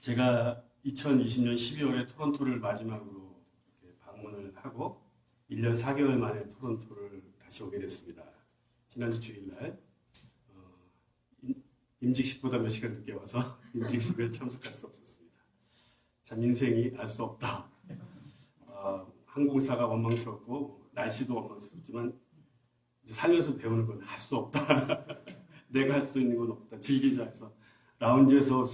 제가 2020년 12월에 토론토를 마지막으로 이렇게 방문을 하고 1년 4개월 만에 토론토를 다시 오게 됐습니다. 지난주 주일날 임직식보다 몇 시간 늦게 와서 임직식에 참석할 수 없었습니다. 참 인생이 알 수 없다. 항공사가 원망스럽고 날씨도 원망스럽지만 이제 살면서 배우는 건 할 수 없다. 내가 할 수 있는 건 없다. 즐기자 해서 라운지에서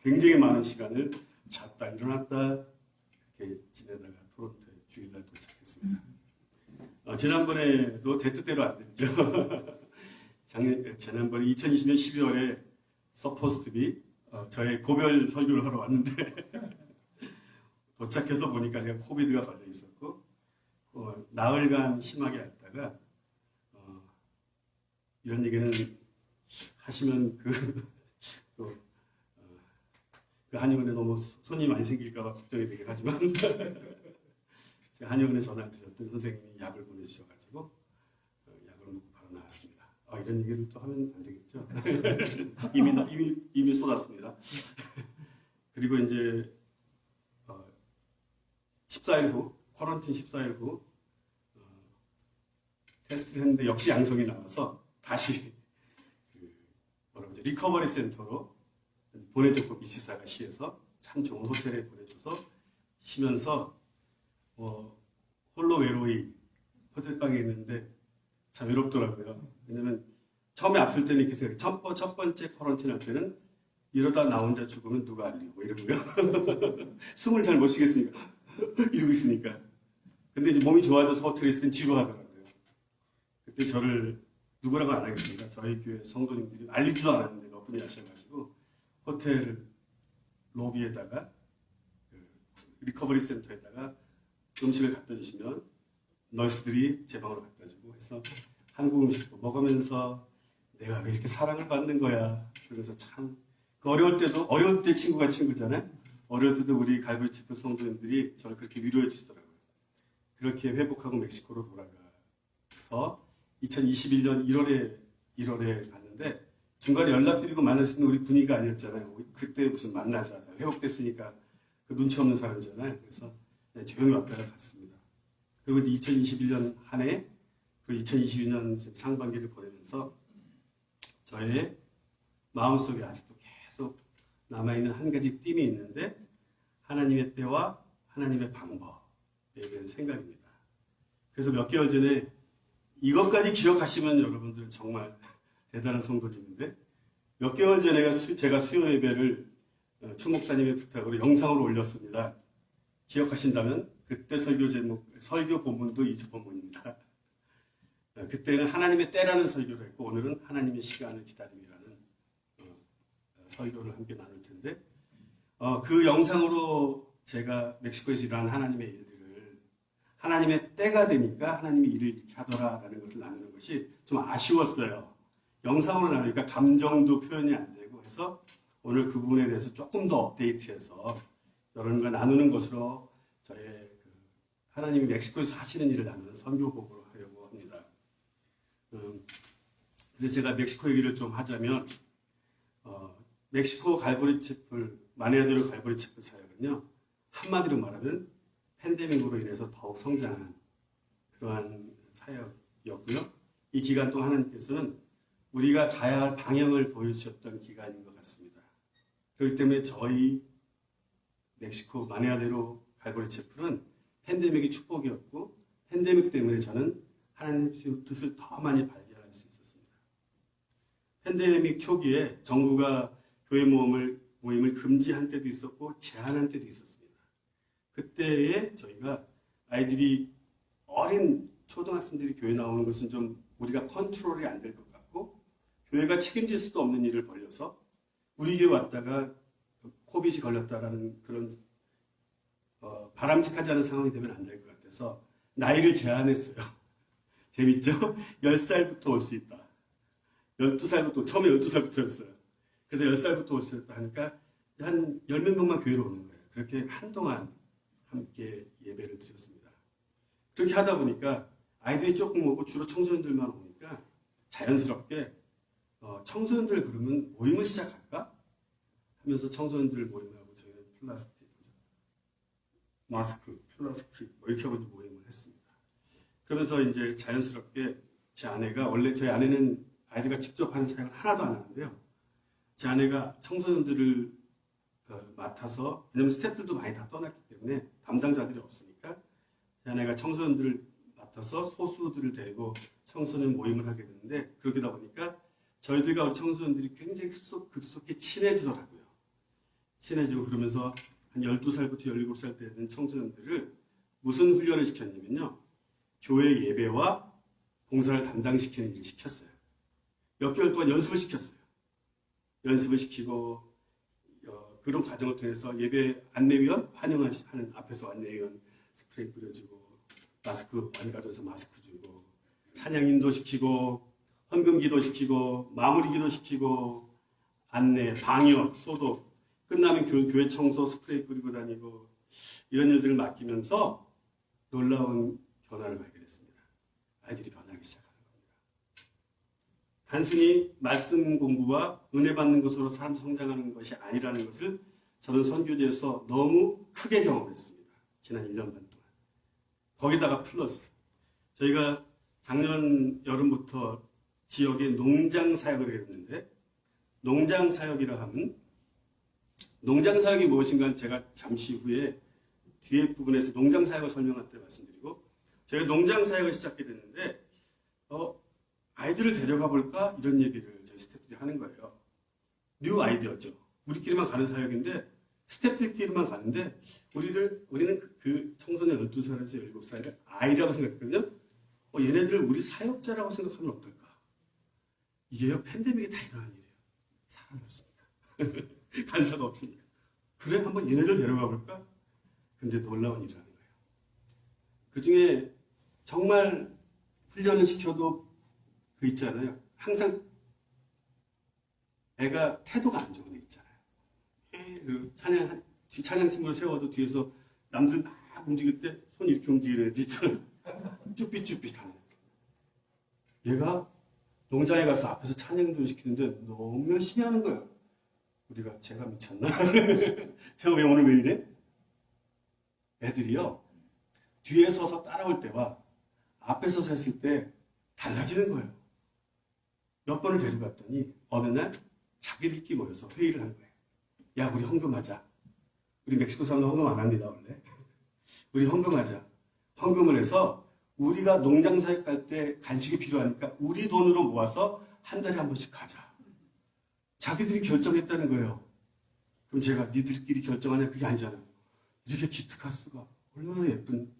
굉장히 많은 시간을 잤다 일어났다 그렇게 지내다가 토론토에 주일날 도착했습니다. 지난번에도 제 뜻대로 안 됐죠. 지난번에 2020년 12월에 서포스트비 저의 고별 설교를 하러 왔는데 도착해서 보니까 제가 코비드가 걸려 있었고 나흘간 심하게 앓다가 이런 얘기는 하시면 또 한의원에 너무 손이 많이 생길까봐 걱정이 되긴 하지만 제가 한의원에 전화를 드렸더니 선생님이 약을 보내주셔가지고 약을 먹고 바로 나왔습니다. 이런 얘기를 또 하면 안 되겠죠? 이미 쏟았습니다. 그리고 이제 14일 후, 쿼런틴 14일 후 테스트를 했는데 역시 양성이 나와서 다시 리커버리 센터로 보내줬고 미시사가 시에서 참 좋은 호텔에 보내줘서 쉬면서 홀로 외로이 호텔방에 있는데 참 외롭더라고요. 왜냐면 처음에 아플 때는 이렇게 생각해요. 첫 번째 쿼런틴 할 때는 이러다 나 혼자 죽으면 누가 알리고 이러고요. 숨을 잘 못 쉬겠으니까 이러고 있으니까. 근데 이제 몸이 좋아져서 호텔에 있을 땐 지루하더라고요. 그때 저를 누구라고 안 하겠습니다. 저희 교회 성도님들이 알리지도 않았는데 몇 분이 하셔가지고 호텔 로비에다가 리커버리 센터에다가 음식을 갖다 주시면 너스들이 제 방으로 갖다 주고 해서 한국 음식도 먹으면서 내가 왜 이렇게 사랑을 받는 거야. 그래서 참 어려울 때 친구가 친구잖아요. 어려울 때도 우리 갈보리 치프 성도님들이 저를 그렇게 위로해 주시더라고요. 그렇게 회복하고 멕시코로 돌아가서 2021년 1월에 갔는데 중간에 연락드리고 만날 수 있는 우리 분위기가 아니었잖아요. 그때 무슨 만나자. 회복됐으니까 그 눈치 없는 사람이잖아요. 그래서 조용히 왔다가 갔습니다. 그리고 이제 2021년 한 해, 그리고 2022년 상반기를 보내면서 저의 마음속에 아직도 계속 남아있는 한 가지 띠이 있는데 하나님의 때와 하나님의 방법에 대한 생각입니다. 그래서 몇 개월 전에 이것까지 기억하시면 여러분들 정말 대단한 성도님인데 몇 개월 전에 제가 수요 예배를 추 목사님의 부탁으로 영상으로 올렸습니다. 기억하신다면 그때 설교 본문도 이 본문입니다. 그때는 하나님의 때라는 설교를 했고 오늘은 하나님의 시간을 기다림이라는 설교를 함께 나눌 텐데 그 영상으로 제가 멕시코에서 일어난 하나님의 일들을 하나님의 때가 되니까 하나님이 일을 이렇게 하더라라는 것을 나누는 것이 좀 아쉬웠어요. 영상으로 나누니까 감정도 표현이 안 되고 해서 오늘 그 부분에 대해서 조금 더 업데이트해서 여러분과 나누는 것으로 저의 하나님이 멕시코에서 하시는 일을 나누는 선교복으로 하려고 합니다. 그래서 제가 멕시코 얘기를 좀 하자면 멕시코 갈보리 채플 마네아데로 갈보리 채플 사역은요 한마디로 말하면 팬데믹으로 인해서 더욱 성장한 그러한 사역이었고요. 이 기간 동안 하나님께서는 우리가 가야 할 방향을 보여주셨던 기간인 것 같습니다. 그렇기 때문에 저희 멕시코 마네아데로 갈보리 채플은 팬데믹이 축복이었고 팬데믹 때문에 저는 하나님의 뜻을 더 많이 발견할 수 있었습니다. 팬데믹 초기에 정부가 교회 모임을 금지한 때도 있었고 제한한 때도 있었습니다. 그때에 저희가 아이들이 어린 초등학생들이 교회 나오는 것은 좀 우리가 컨트롤이 안 될 것 같고 교회가 책임질 수도 없는 일을 벌려서 우리 교회 왔다가 코빗이 걸렸다라는 그런 바람직하지 않은 상황이 되면 안 될 것 같아서 나이를 제한했어요. 재밌죠? 10살부터 올 수 있다. 12살부터, 처음에 12살부터였어요. 그래서 10살부터 올 수 있다 하니까 한 10몇 명만 교회로 오는 거예요. 그렇게 한동안 함께 예배를 드렸습니다. 그렇게 하다 보니까 아이들이 조금 오고 주로 청소년들만 오니까 자연스럽게 청소년들 그러면 모임을 시작할까? 하면서 청소년들 모임하고 저희는 플라스틱, 마스크, 플라스틱 뭐 이렇게 하고 모임을 했습니다. 그러면서 이제 자연스럽게 제 아내가 원래 저희 아내는 아이들과 직접 하는 사역을 하나도 안 하는데요. 제 아내가 청소년들을 맡아서 왜냐면 스태프들도 많이 다 떠났기 때문에 담당자들이 없으니까 제 아내가 청소년들을 맡아서 소수들을 데리고 청소년 모임을 하게 되는데 그러다 보니까 저희들과 우리 청소년들이 굉장히 급속히 친해지더라고요. 친해지고 그러면서 한 12살부터 17살 되는 청소년들을 무슨 훈련을 시켰냐면요. 교회 예배와 봉사를 담당시키는 일을 시켰어요. 몇 개월 동안 연습을 시켰어요. 연습을 시키고 그런 과정을 통해서 예배 안내위원 환영하는 앞에서 안내위원 스프레이 뿌려주고 마스크 완가져서 마스크 주고 찬양 인도시키고 헌금 기도시키고 마무리 기도시키고 안내 방역 소독 끝나면 교회 청소 스프레이 뿌리고 다니고 이런 일들을 맡기면서 놀라운 변화를 발견했습니다. 아이들이 변하기 시작하는 겁니다. 단순히 말씀 공부와 은혜 받는 것으로 사람 성장하는 것이 아니라는 것을 저는 선교제에서 너무 크게 경험했습니다. 지난 1년 반 동안. 거기다가 플러스 저희가 작년 여름부터 지역에 농장 사역을 했는데 농장 사역이라 하면 농장 사역이 무엇인가 제가 잠시 후에 뒤에 부분에서 농장 사역을 설명할 때 말씀드리고 저희가 농장 사역을 시작하게 됐는데 아이들을 데려가 볼까 이런 얘기를 저희 스태프들이 하는 거예요. 뉴 아이디어죠. 우리끼리만 가는 사역인데 스태프들끼리만 가는데 우리는 그 청소년 12살에서 17살을 아이라고 생각했거든요. 얘네들을 우리 사역자라고 생각하면 어떨까? 이게요, 팬데믹에 다 일어난 일이에요. 사람이 없습니다. 간사가 없습니다. 그래, 한번 얘네들 데려가 볼까? 근데 놀라운 일이라는 거예요. 그 중에 정말 훈련을 시켜도 그 있잖아요. 항상 애가 태도가 안 좋은 애 있잖아요. 그 찬양팀으로 세워도 뒤에서 남들 막 움직일 때 손 이렇게 움직이는 애지 쭈삣쭈삣 하는 애. 얘가 농장에 가서 앞에서 찬양도 시키는데 너무 열심히 하는 거예요. 제가 미쳤나? 제가 왜 오늘 왜 이래? 애들이요, 뒤에 서서 따라올 때와 앞에 서서 했을 때 달라지는 거예요. 몇 번을 데려갔더니 어느 날 자기들끼리 모여서 회의를 한 거예요. 야, 우리 헌금하자. 우리 멕시코 사람은 헌금 안 합니다, 원래. 우리 헌금하자. 헌금을 해서 우리가 농장 사역 갈 때 간식이 필요하니까 우리 돈으로 모아서 한 달에 한 번씩 가자. 자기들이 결정했다는 거예요. 그럼 제가 니들끼리 결정하냐? 그게 아니잖아요. 이렇게 기특할 수가 얼마나 예쁜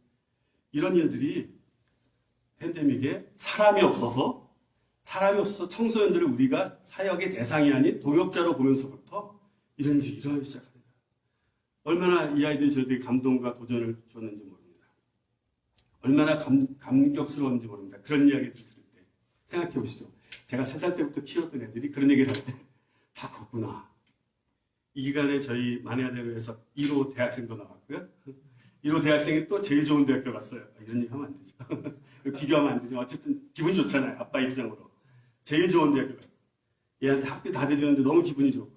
이런 일들이 팬데믹에 사람이 없어서 청소년들을 우리가 사역의 대상이 아닌 동역자로 보면서부터 이런 일이 일어나기 시작합니다. 얼마나 이 아이들이 저희들이 감동과 도전을 줬는지 모릅니다. 얼마나 감격스러운지 모릅니다. 그런 이야기들을 들을 때 생각해 보시죠. 제가 3살 때부터 키웠던 애들이 그런 얘기를 할 때 다 컸구나. 이 기간에 저희 만해아대로에서 1호 대학생도 나왔고요. 1호 대학생이 또 제일 좋은 대학교 갔어요. 이런 얘기 하면 안 되죠. 비교하면 안 되죠. 어쨌든 기분 좋잖아요. 아빠 입장으로. 제일 좋은 대학교 갔어요. 얘한테 학비 다 대주는데 너무 기분이 좋고.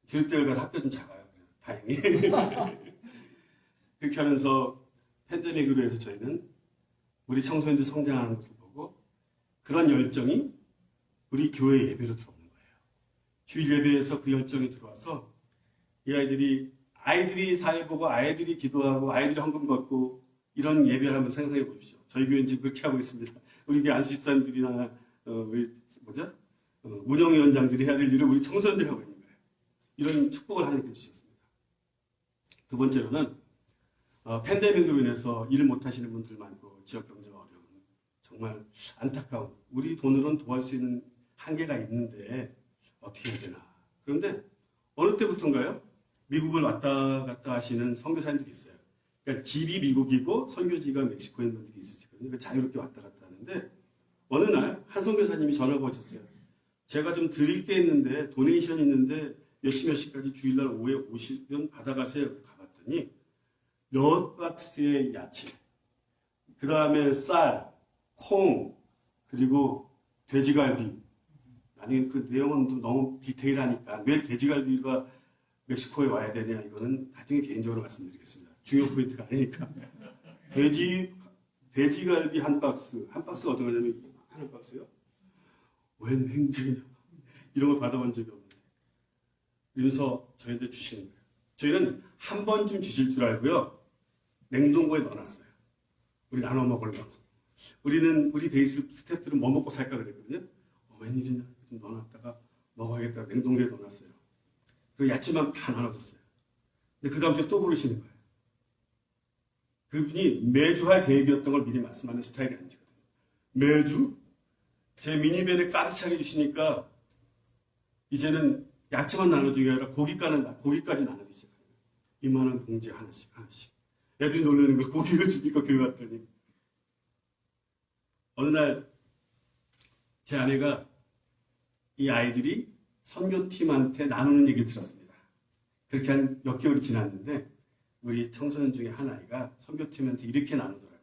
교육대를 가서 학교 좀 작아요. 다행히. 그렇게 하면서 팬데믹으로 해서 저희는 우리 청소년들 성장하는 것을 보고 그런 열정이 우리 교회 예배로 들어오는 거예요. 주일 예배에서 그 열정이 들어와서 이 아이들이 사회 보고 아이들이 기도하고 아이들이 헌금 걷고 이런 예배를 한번 생각해 보십시오. 저희 교회는 지금 그렇게 하고 있습니다. 우리 교회 안수집사님들이나 운영위원장들이 해야 될 일을 우리 청소년들이 하고 있는 거예요. 이런 축복을 하나님께 주셨습니다. 두 번째로는 팬데믹으로 인해서 일을 못하시는 분들 많고 지역 경제가 어려운 정말 안타까운 우리 돈으로는 도와줄 수 있는 한계가 있는데 어떻게 해야 되나. 그런데 어느 때부터인가요? 미국을 왔다 갔다 하시는 선교사님들이 있어요. 그러니까 집이 미국이고 선교지가 멕시코인 분들이 있으시거든요. 그러니까 자유롭게 왔다 갔다 하는데 어느 날 한 선교사님이 전화가 오셨어요. 제가 좀 드릴 게 있는데 도네이션 있는데 몇 시까지 주일날 오후에 오시면 받아가세요. 가봤더니 몇 박스의 야채, 그 다음에 쌀, 콩, 그리고 돼지갈비, 아니 그 내용은 또 너무 디테일하니까 왜 돼지갈비가 멕시코에 와야 되냐 이거는 나중에 개인적으로 말씀드리겠습니다. 중요 포인트가 아니니까. 돼지갈비 한 박스가 어떤 거냐면 한 박스요? 웬 행진이냐 이런 걸 받아본 적이 없는데 이러면서 저희한테 주시는 거예요. 저희는 한 번쯤 주실 줄 알고요. 냉동고에 넣어놨어요. 우리 나눠 먹으려고. 우리 베이스 스태프들은 뭐 먹고 살까 그랬거든요. 웬일이냐 좀 넣어놨다가 먹어야겠다 냉동고에 넣어놨어요. 그리고 야채만 다 나눠줬어요. 근데 그 다음 주에 또 부르시는 거예요. 그분이 매주 할 계획이었던 걸 미리 말씀하는 스타일이 아니거든요. 매주? 제 미니밴에 가득 차게 주시니까 이제는 야채만 나눠주기 아니라 고기까지 나눠주기 시작해요. 이만한 봉지 하나씩. 애들이 놀라는 거 고기를 주니까 교회 왔더니 어느 날 제 아내가 이 아이들이 선교팀한테 나누는 얘기를 들었습니다. 그렇게 한 몇 개월이 지났는데 우리 청소년 중에 한 아이가 선교팀한테 이렇게 나누더라고요.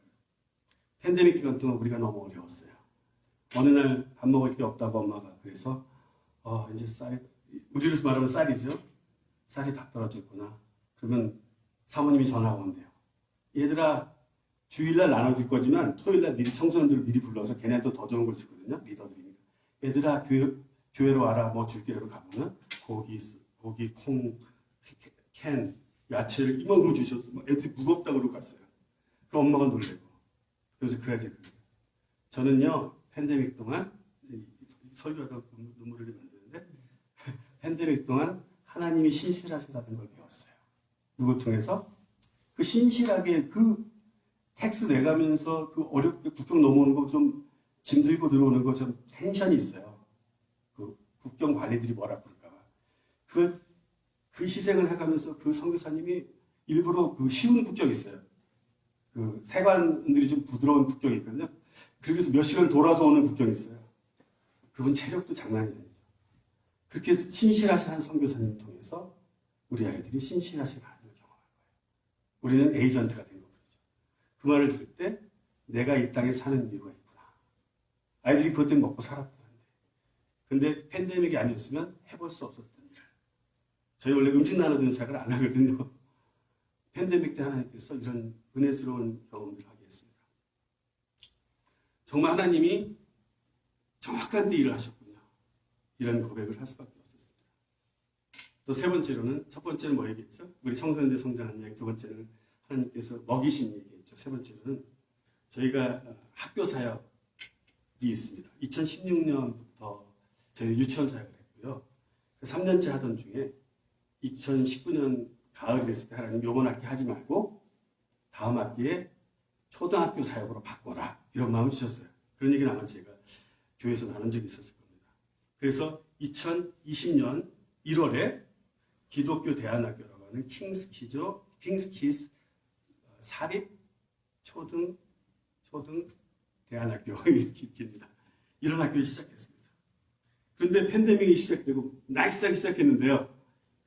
팬데믹 기간 동안 우리가 너무 어려웠어요. 어느 날 밥 먹을 게 없다고 엄마가 그래서 이제 우리로 말하면 쌀이죠. 쌀이 다 떨어졌구나. 그러면 사모님이 전화가 온대요. 얘들아 주일날 나눠줄 거지만 토요일날 미리 청소년들을 미리 불러서 걔네도 더 좋은 걸 주거든요. 리더들이니까. 얘들아 교회로 와라 뭐 줄게 이러고 가보면 고기, 콩, 캔, 야채를 이만큼 주셔서 애들이 무겁다고 그러고 갔어요. 그 엄마가 놀래고. 그래서 그 애들이 저는요 팬데믹 동안 설교하다 눈물을 만드는데 팬데믹 동안 하나님이 신실하시다는 걸 배웠어요. 누굴 통해서? 그 신실하게 그 텍스 내가면서 그 어렵게 국경 넘어오는 거 좀 짐 들고 들어오는 거 좀 텐션이 있어요. 그 국경 관리들이 뭐라 그럴까 봐. 그 희생을 해가면서 그 선교사님이 일부러 그 쉬운 국경이 있어요. 그 세관들이 좀 부드러운 국경이 있거든요. 그래서 몇 시간 돌아서 오는 국경이 있어요. 그분 체력도 장난이 아니죠. 그렇게 신실하신 한 선교사님 통해서 우리 아이들이 신실하신 하나님을 경험할 거예요. 우리는 에이전트가 된 거죠. 그 말을 들을 때 내가 이 땅에 사는 이유가 있구나. 아이들이 그것 때문에 먹고 살았다는데. 근데 팬데믹이 아니었으면 해볼 수 없었던 일. 저희 원래 음식 나눠주는 사역을 안 하거든요. 팬데믹 때 하나님께서 이런 은혜스러운 경험들을 하게 했습니다. 정말 하나님이 정확한 데 일을 하셨군요. 이런 고백을 할 수밖에 없었습니다. 또 세 번째로는, 첫 번째는 뭐 얘기했죠? 우리 청소년들 성장하는 이야기. 두 번째는 하나님께서 먹이신 얘기했죠. 세 번째로는 저희가 학교 사역이 있습니다. 2016년부터 저희 유치원 사역을 했고요. 3년째 하던 중에 2019년 가을이 됐을 때 하나님 요번 학기 하지 말고 다음 학기에 초등학교 사역으로 바꿔라. 이런 마음을 주셨어요. 그런 얘기는 아마 제가 교회에서 나눈 적이 있었을 겁니다. 그래서 2020년 1월에 기독교 대안학교라고 하는 킹스키즈 사립 초등 대안학교입니다. 이런 학교를 시작했습니다. 그런데 팬데믹이 시작되고 나이스하게 시작했는데요.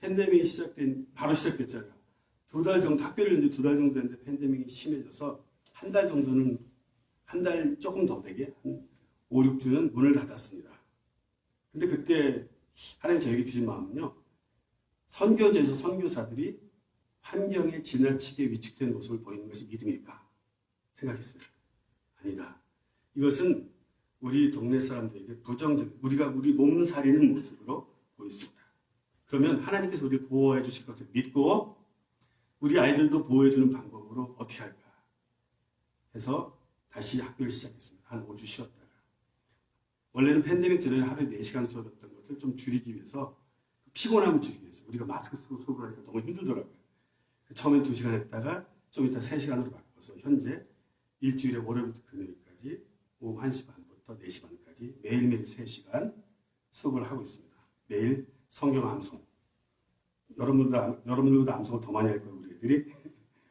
팬데믹이 바로 시작됐잖아요. 2달 정도, 학교를 이제 2달 정도 했는데 팬데믹이 심해져서 한 달 조금 더 되게 한 5, 6주는 문을 닫았습니다. 근데 그때 하나님 저에게 주신 마음은요. 선교제에서 선교사들이 환경에 지나치게 위축된 모습을 보이는 것이 믿음일까 생각했어요. 아니다. 이것은 우리 동네 사람들에게 부정적, 우리 몸살이는 모습으로 보일 수 있다. 그러면 하나님께서 우리를 보호해 주실 것을 믿고 우리 아이들도 보호해 주는 방법으로 어떻게 할까 해서 다시 학교를 시작했습니다. 한 5주 쉬었다가. 원래는 팬데믹 전에 하루에 4시간 수업했던 것을 좀 줄이기 위해서 피곤함을 줄이기 위해서 우리가 마스크 쓰고 수업을 하니까 너무 힘들더라고요. 처음엔 2시간 했다가 좀 이따 3시간으로 바꿔서 현재 일주일에 월요일부터 금요일까지 오후 1시 반부터 4시 반까지 매일매일 3시간 수업을 하고 있습니다. 매일 성경 암송. 여러분들보다 암송을 더 많이 할 거예요, 우리 애들이.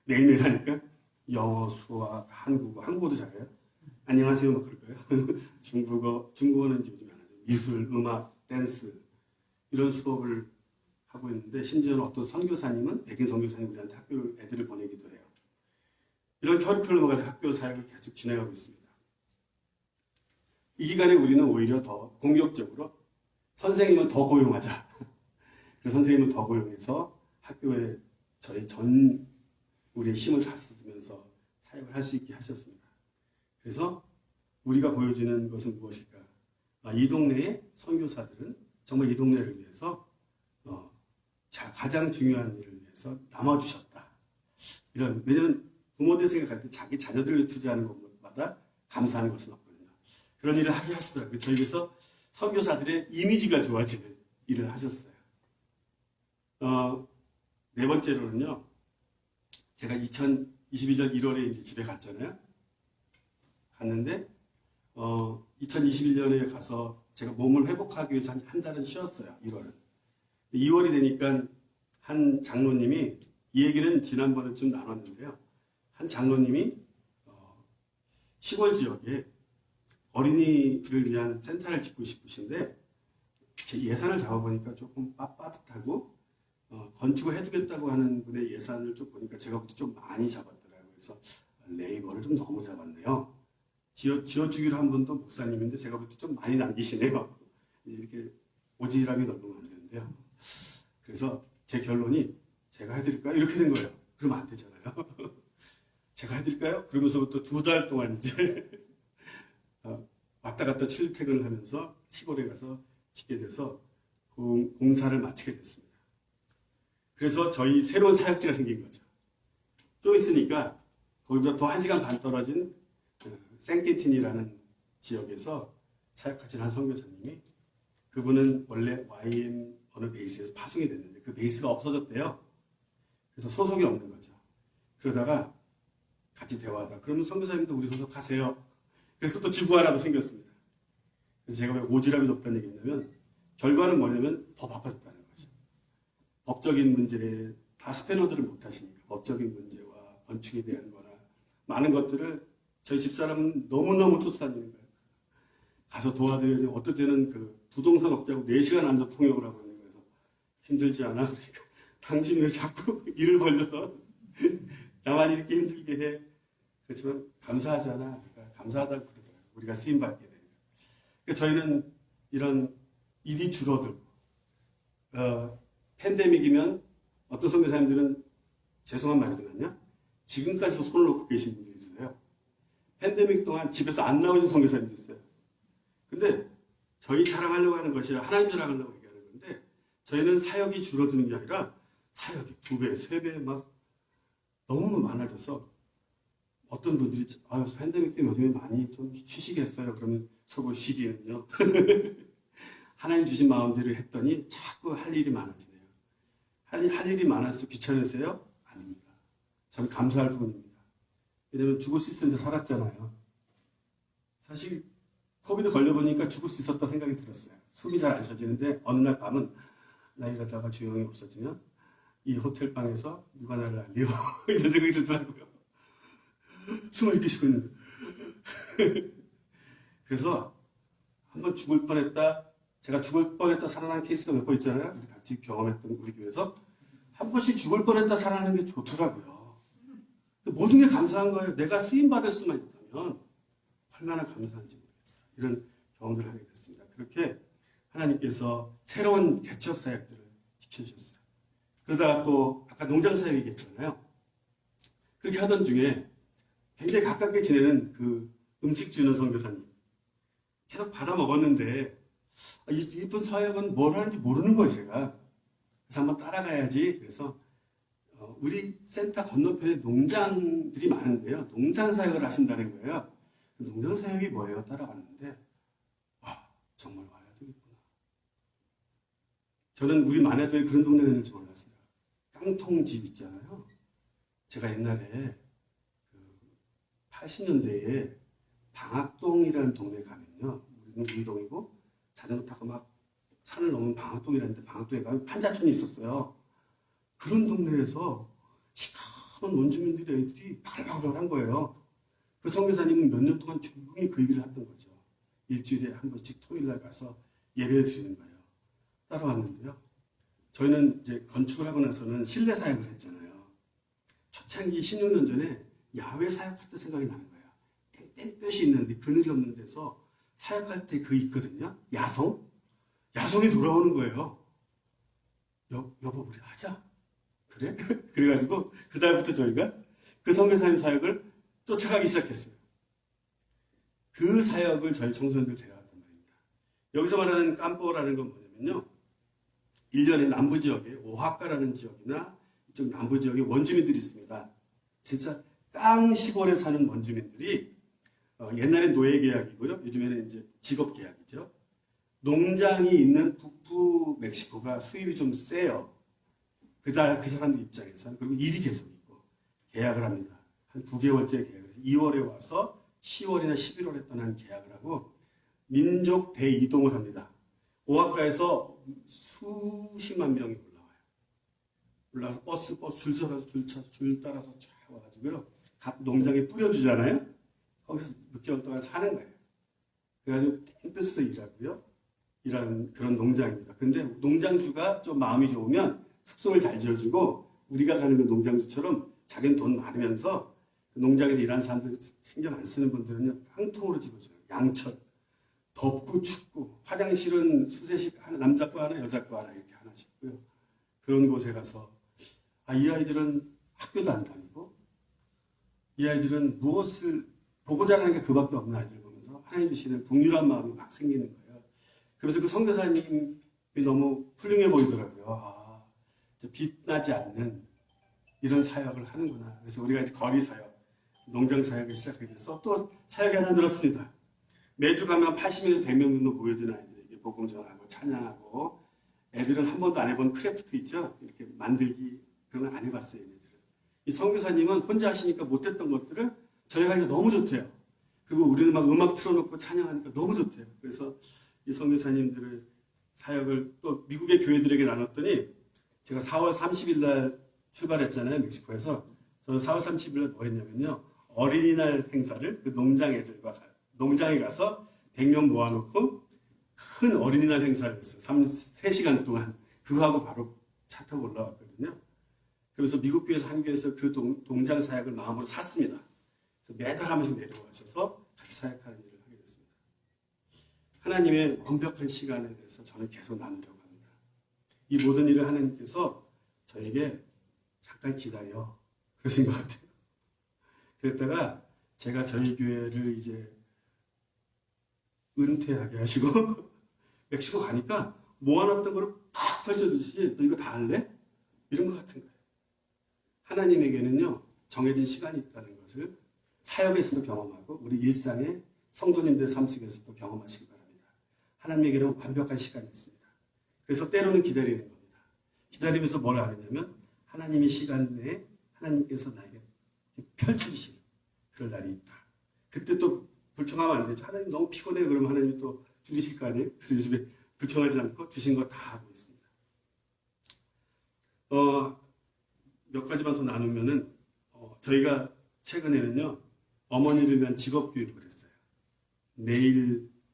매일매일 하니까 영어, 수학, 한국어도 잘해요. 안녕하세요, 막 그럴 거예요. 중국어는 요즘 안 하죠. 미술, 음악, 댄스 이런 수업을 하고 있는데 심지어는 어떤 선교사님은 백인 선교사님들한테 학교 애들을 보내기도 해요. 이런 커리큘럼을 가지고 학교 사역을 계속 진행하고 있습니다. 이 기간에 우리는 오히려 더 공격적으로 선생님을 더 고용하자. 그래서 선생님을 더 고용해서 학교에 저희 전 우리의 힘을 다 쓰면서 사역을 할 수 있게 하셨습니다. 그래서 우리가 보여주는 것은 무엇일까? 이 동네의 선교사들은 정말 이 동네를 위해서 가장 중요한 일을 위해서 남아주셨다. 왜냐하면 부모들 생각할 때 자기 자녀들을 투자하는 것마다 감사하는 것은 없거든요. 그런 일을 하게 하시더라고요. 저희에서 선교사들의 이미지가 좋아지는 일을 하셨어요. 네 번째로는요, 제가 2021년 1월에 이제 집에 갔잖아요. 갔는데, 2021년에 가서 제가 몸을 회복하기 위해서 한 달은 쉬었어요. 1월은. 2월이 되니까 한 장로님이, 이 얘기는 지난번에 좀 나눴는데요. 한 장로님이 시골 지역에 어린이를 위한 센터를 짓고 싶으신데, 제 예산을 잡아보니까 조금 빠듯하고, 건축을 해주겠다고 하는 분의 예산을 좀 보니까 제가 볼때 좀 많이 잡았더라고요. 그래서 레이버를 좀 너무 잡았네요. 지어주기로 한 분도 목사님인데 제가 볼 때 좀 많이 남기시네요. 이렇게 오지랖이 넓으면 안 되는데요. 그래서 제 결론이 제가 해드릴까요? 이렇게 된 거예요. 그러면 안 되잖아요. 제가 해드릴까요? 그러면서부터 2달 동안 이제 왔다 갔다 출퇴근을 하면서 시골에 가서 짓게 돼서 공사를 마치게 됐습니다. 그래서 저희 새로운 사역지가 생긴 거죠. 좀 있으니까 거기보다 더 1시간 반 떨어진 생키틴이라는 지역에서 사역하신 한 선교사님이, 그분은 원래 YM 어느 베이스에서 파송이 됐는데 그 베이스가 없어졌대요. 그래서 소속이 없는 거죠. 그러다가 같이 대화하다 그러면 선교사님도 우리 소속하세요. 그래서 또 지구 하나도 생겼습니다. 그래서 제가 왜 오지랖이 높다는 얘기냐면 결과는 뭐냐면 더 바빠졌다는 거죠. 법적인 문제, 다 스페너들을 못 하시니까 법적인 문제와 건축에 대한 거나 많은 것들을 저희 집사람은 너무너무 쫓아다니는 거예요. 가서 도와드려야지. 어떨 때는 그 부동산 업자하고 4시간 앉아 통역을 하고 있는 거예요. 힘들지 않아? 그러니까 당신이 왜 자꾸 일을 벌려서 나만 이렇게 힘들게 해? 그렇지만 감사하잖아. 그러니까 감사하다고 그러더라고요. 우리가 쓰임받게 되는 거예요. 그러니까 저희는 이런 일이 줄어들고, 팬데믹이면 어떤 선교사님들은 죄송한 말이지만요, 지금까지도 손을 놓고 계신 분들이 있어요. 팬데믹 동안 집에서 안 나오신 선교사님도 있어요. 근데 저희 자랑하려고 하는 것이 아니라 하나님 자랑하려고 얘기하는 건데, 저희는 사역이 줄어드는 게 아니라 사역이 2배, 3배 막 너무 많아져서 어떤 분들이 팬데믹 때문에 요즘에 많이 좀 쉬시겠어요. 그러면 속을 쉬기는요. 하나님 주신 마음대로 했더니 자꾸 할 일이 많아지네요. 할 일이 많아서 귀찮으세요? 아닙니다. 저는 감사할 뿐입니다. 왜냐면 죽을 수 있었는데 살았잖아요. 사실 코비드 걸려보니까 죽을 수 있었다 생각이 들었어요. 숨이 잘 안 쉬어지는데 어느 날 밤은 나 이러다가 조용히 없어지면 이 호텔 방에서 누가 나를 알려 이런 생각이 들더라고요. 숨을 이렇게 쉬고 있는 그래서 한번 죽을 뻔했다, 제가 죽을 뻔했다 살아난 케이스가 몇 번 있잖아요. 우리 같이 경험했던 우리 교회에서 한 번씩 죽을 뻔했다 살아나는 게 좋더라고요. 모든 게 감사한 거예요. 내가 쓰임받을 수만 있다면 얼마나 감사한지 모르겠어요. 이런 경험들을 하게 됐습니다. 그렇게 하나님께서 새로운 개척 사역들을 시켜주셨어요. 그러다가 또 아까 농장 사역 얘기했잖아요. 그렇게 하던 중에 굉장히 가깝게 지내는 그 음식 주는 선교사님 계속 받아 먹었는데 이분 사역은 뭘 하는지 모르는 거예요, 제가. 그래서 한번 따라가야지. 그래서 우리 센터 건너편에 농장들이 많은데요. 농장 사역을 하신다는 거예요. 농장 사역이 뭐예요? 따라갔는데 와, 정말 와야 되겠구나. 저는 우리 만해도에 그런 동네가 있는지 몰랐어요. 깡통집 있잖아요. 제가 옛날에 80년대에 방학동이라는 동네에 가면요. 우리는 우이동이고 자전거 타고 막 산을 넘으면 방학동이라는데 방학동에 가면 판자촌이 있었어요. 그런 동네에서 시커먼 원주민들의 애들이 바글바글한 거예요. 그 선교사님은 몇 년 동안 조용히 그 얘기를 했던 거죠. 일주일에 한 번씩 토요일날 가서 예배 드리는 거예요. 따라왔는데요. 저희는 이제 건축을 하고 나서는 실내 사역을 했잖아요. 초창기 16년 전에 야외 사역할 때 생각이 나는 거예요. 땡볕이 있는데 그늘이 없는 데서 사역할 때 그 있거든요. 야성? 야성이 돌아오는 거예요. 여보, 우리 하자. 그래? 그래가지고, 그다음부터 저희가 그 선교사님 사역을 쫓아가기 시작했어요. 그 사역을 저희 청소년들 데려갔단 말입니다. 여기서 말하는 깜뽀라는 건 뭐냐면요. 일련의 남부 지역에 오하카라는 지역이나 이쪽 남부 지역에 원주민들이 있습니다. 진짜 땅 시골에 사는 원주민들이 옛날에 노예 계약이고요. 요즘에는 이제 직업 계약이죠. 농장이 있는 북부 멕시코가 수입이 좀 세요. 그 사람들 입장에서는. 그리고 일이 계속 있고 계약을 합니다. 한 9개월째 계약을 해서 2월에 와서 10월이나 11월에 떠나는 계약을 하고 민족 대이동을 합니다. 오하카에서 수십만 명이 올라와서 버스 줄 서서 줄 따라서 쫙 와가지고요. 각 농장에 뿌려주잖아요. 거기서 6개월 동안 사는 거예요. 그래가지고 땡볕에서 일하고요. 일하는 그런 농장입니다. 근데 농장주가 좀 마음이 좋으면 숙소를 잘 지어주고 우리가 가는 그 농장주처럼 자기는 돈 많으면서 그 농장에서 일하는 사람들 신경 안 쓰는 분들은요. 깡통으로 집어줘요. 양철. 덥고 춥고 화장실은 수세식 하나, 남자 거 하나 여자 거 하나 이렇게 하나씩 있고요. 그런 곳에 가서 이 아이들은 학교도 안 다니고 이 아이들은 무엇을 보고 자라는 게 그밖에 없는 아이들 보면서 하나님 주시는 긍휼한 마음이 막 생기는 거예요. 그래서 그 선교사님이 너무 훌륭해 보이더라고요. 빛나지 않는 이런 사역을 하는구나. 그래서 우리가 이제 거리 사역, 농장 사역을 시작하게 돼서 또 사역이 하나 늘었습니다. 매주 가면 80에서 100명 정도 모여드는 아이들에게 복음 전하고 찬양하고 애들은 한 번도 안 해본 크래프트 있죠? 이렇게 만들기 그런 걸 안 해봤어요. 얘네들은. 이 선교사님은 혼자 하시니까 못했던 것들을 저희가 하니까 너무 좋대요. 그리고 우리는 막 음악 틀어놓고 찬양하니까 너무 좋대요. 그래서 이 선교사님들의 사역을 또 미국의 교회들에게 나눴더니 제가 4월 30일 날 출발했잖아요. 멕시코에서. 저는 4월 30일 날 뭐 했냐면요. 어린이날 행사를 그 농장 애들과 농장에 가서 100명 모아놓고 큰 어린이날 행사를 했어요. 3시간 동안. 그거하고 바로 차 타고 올라왔거든요. 그래서 미국 교회에서 한교회에서 그 동장 사역을 마음으로 샀습니다. 그래서 매달 한 번씩 내려와셔서 같이 사역하는 일을 하게 됐습니다. 하나님의 완벽한 시간에 대해서 저는 계속 나누려고 합니다. 이 모든 일을 하나님께서 저에게 잠깐 기다려 그러신 것 같아요. 그랬다가 제가 저희 교회를 이제 은퇴하게 하시고 멕시코 가니까 모아놨던 거를 팍 펼쳐주듯이 너 이거 다 할래? 이런 것 같은 거예요. 하나님에게는요 정해진 시간이 있다는 것을 사역에서도 경험하고 우리 일상의 성도님들의 삶 속에서도 경험하시기 바랍니다. 하나님에게는 완벽한 시간이 있습니다. 그래서 때로는 기다리는 겁니다. 기다리면서 뭘 하느냐면 하나님의 시간 내에 하나님께서 나에게 펼쳐주시는 그럴 날이 있다. 그때 또 불평하면 안 되죠. 하나님 너무 피곤해. 그러면 하나님이 또 줄이실 거 아니에요? 그래서 요즘에 불평하지 않고 주신 거 다 하고 있습니다. 몇 가지만 더 나누면은 저희가 최근에는요 어머니를 위한 직업 교육을 했어요.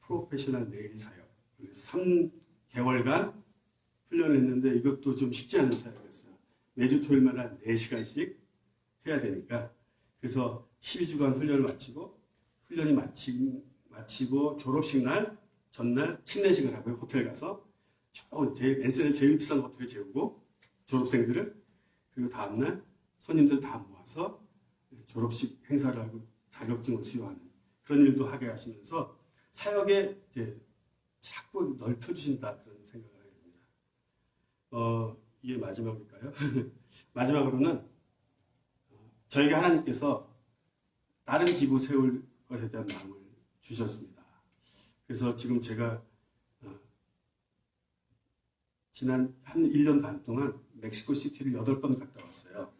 프로페셔널 네일 사역. 그래서 3개월간 훈련을 했는데 이것도 좀 쉽지 않은 사역이었어요. 매주 토요일마다 4시간씩 해야 되니까. 그래서 12주간 훈련을 마치고 훈련이 마치고 졸업식 날 전날 침례식을 하고요. 호텔 가서 엔센에 제일 비싼 호텔에 재우고 졸업생들을 그리고 다음날 손님들 다 모아서 졸업식 행사를 하고 자격증을 수여하는 그런 일도 하게 하시면서 사역에 자꾸 넓혀주신다 그런 생각을 하게 됩니다. 이게 마지막일까요? 마지막으로는 저에게 하나님께서 다른 지부 세울 것에 대한 마음을 주셨습니다. 그래서 지금 제가 지난 한 1년 반 동안 멕시코 시티를 8번 갔다 왔어요.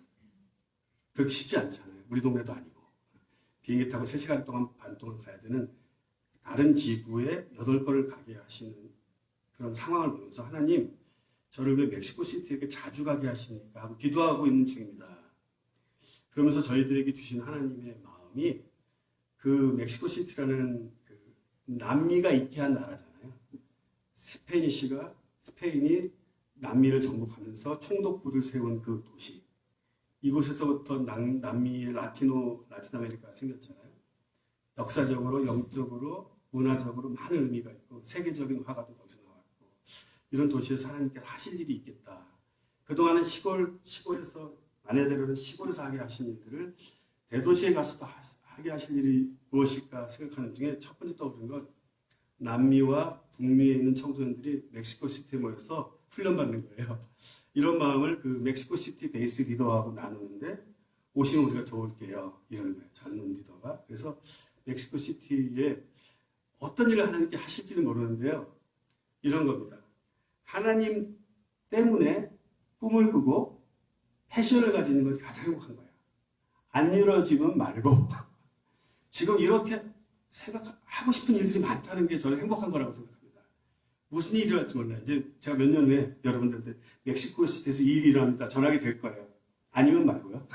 그렇게 쉽지 않잖아요. 우리 동네도 아니고. 비행기 타고 3시간 반 동안 가야 되는 다른 지부에 8번을 가게 하시는 그런 상황을 보면서 하나님, 저를 왜 멕시코 시티에 이렇게 자주 가게 하십니까? 하고 기도하고 있는 중입니다. 그러면서 저희들에게 주신 하나님의 마음이 그 멕시코 시티라는 그 남미가 있게 한 나라잖아요. 스페인이 남미를 정복하면서 총독부를 세운 그 도시. 이곳에서부터 남미의 라틴 아메리카가 생겼잖아요. 역사적으로, 영적으로, 문화적으로 많은 의미가 있고 세계적인 화가도 거기서 나왔고 이런 도시에서 하나님께 하실 일이 있겠다. 그동안은 시골에서 아내대로는 시골에서 하게 하신 일들을 대도시에 가서도 하게 하실 일이 무엇일까 생각하는 중에 첫 번째 떠오르는 건 남미와 북미에 있는 청소년들이 멕시코시티에 모여서 훈련받는 거예요. 이런 마음을 그 멕시코시티 베이스 리더하고 나누는데 오시면 우리가 도울게요. 이러는 거예요. 젊은 리더가. 그래서 멕시코시티에 어떤 일을 하나님께 하실지는 모르는데요. 이런 겁니다. 하나님 때문에 꿈을 꾸고 패션을 가지는 것이 가장 행복한 거예요. 안 이루어지면 말고 지금 이렇게 생각하고 싶은 일들이 많다는 게 저는 행복한 거라고 생각합니다. 무슨 일이 일어날지 몰라요. 이제 제가 몇 년 후에 여러분들한테 멕시코시티에서 이 일이 일어납니다. 전하게 될 거예요. 아니면 말고요.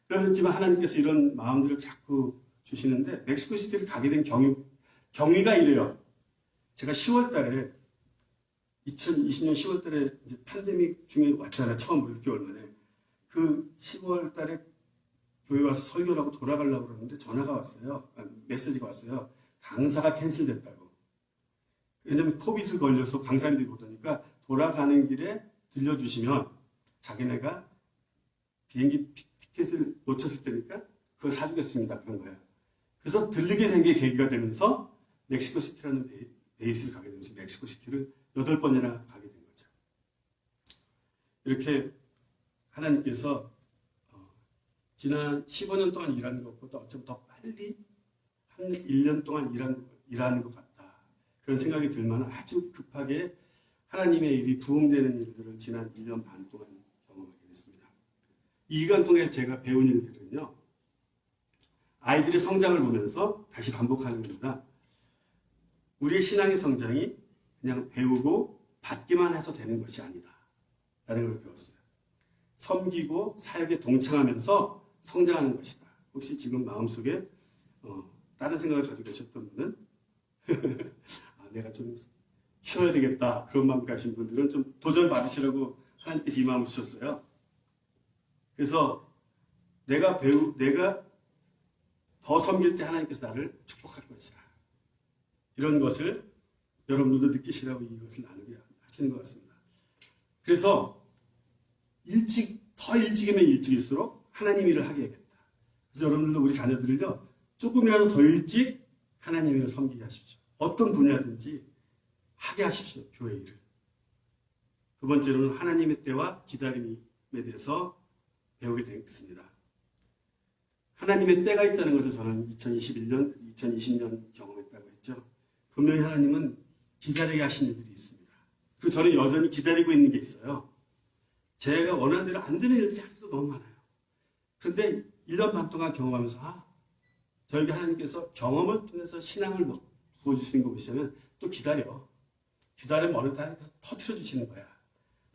그렇지만 하나님께서 이런 마음들을 자꾸 주시는데 멕시코시티를 가게 된 경위가 이래요. 제가 10월 달에 2020년 10월 달에 이제 팬데믹 중에 왔잖아요. 처음 6개월 만에. 그 10월 달에 교회 와서 설교를 하고 돌아가려고 그러는데 전화가 왔어요. 메시지가 왔어요. 강사가 캔슬됐다고. 왜냐면 코비드 걸려서 강사님들이 보니까 돌아가는 길에 들려주시면 자기네가 비행기 티켓을 놓쳤을 때니까 그걸 사주겠습니다. 그런 거예요. 그래서 들리게 된 게 계기가 되면서 멕시코시티라는 베이스를 가게 되면서 멕시코시티를 8번이나 가게 된 거죠. 이렇게 하나님께서 지난 15년 동안 일하는 것보다 어쩌면 더 빨리 한 1년 동안 일하는 것 같다. 그런 생각이 들 만한 아주 급하게 하나님의 일이 부응되는 일들을 지난 1년 반 동안 경험하게 됐습니다. 이 기간 동안 제가 배운 일들은요. 아이들의 성장을 보면서 다시 반복하는 겁니다. 우리의 신앙의 성장이 그냥 배우고 받기만 해서 되는 것이 아니다. 라는 걸 배웠어요. 섬기고 사역에 동참하면서 성장하는 것이다. 혹시 지금 마음속에 다른 생각을 가지고 계셨던 분은 내가 좀 쉬어야 되겠다. 그런 마음 가신 분들은 좀 도전 받으시라고 하나님께서 이 마음을 주셨어요. 그래서 내가 더 섬길 때 하나님께서 나를 축복할 것이다. 이런 것을 여러분들도 느끼시라고 이것을 나누게 하시는 것 같습니다. 그래서 더 일찍이면 일찍일수록 하나님 일을 하게 해야겠다. 그래서 여러분들도 우리 자녀들을요, 조금이라도 더 일찍 하나님 일을 섬기게 하십시오. 어떤 분야든지 하게 하십시오. 교회 일을. 두 번째로는 하나님의 때와 기다림에 대해서 배우게 되겠습니다. 하나님의 때가 있다는 것을 저는 2021년, 2020년 경험했다고 했죠. 분명히 하나님은 기다리게 하신 일들이 있습니다. 그리고 저는 여전히 기다리고 있는 게 있어요. 제가 원하는 대로 안 되는 일들이 아직도 너무 많아요. 그런데 1년 반 동안 경험하면서 저에게 하나님께서 경험을 통해서 신앙을 부어주시는 거 보시면 또 기다리면 어느 때 하나님께서 터뜨려주시는 거야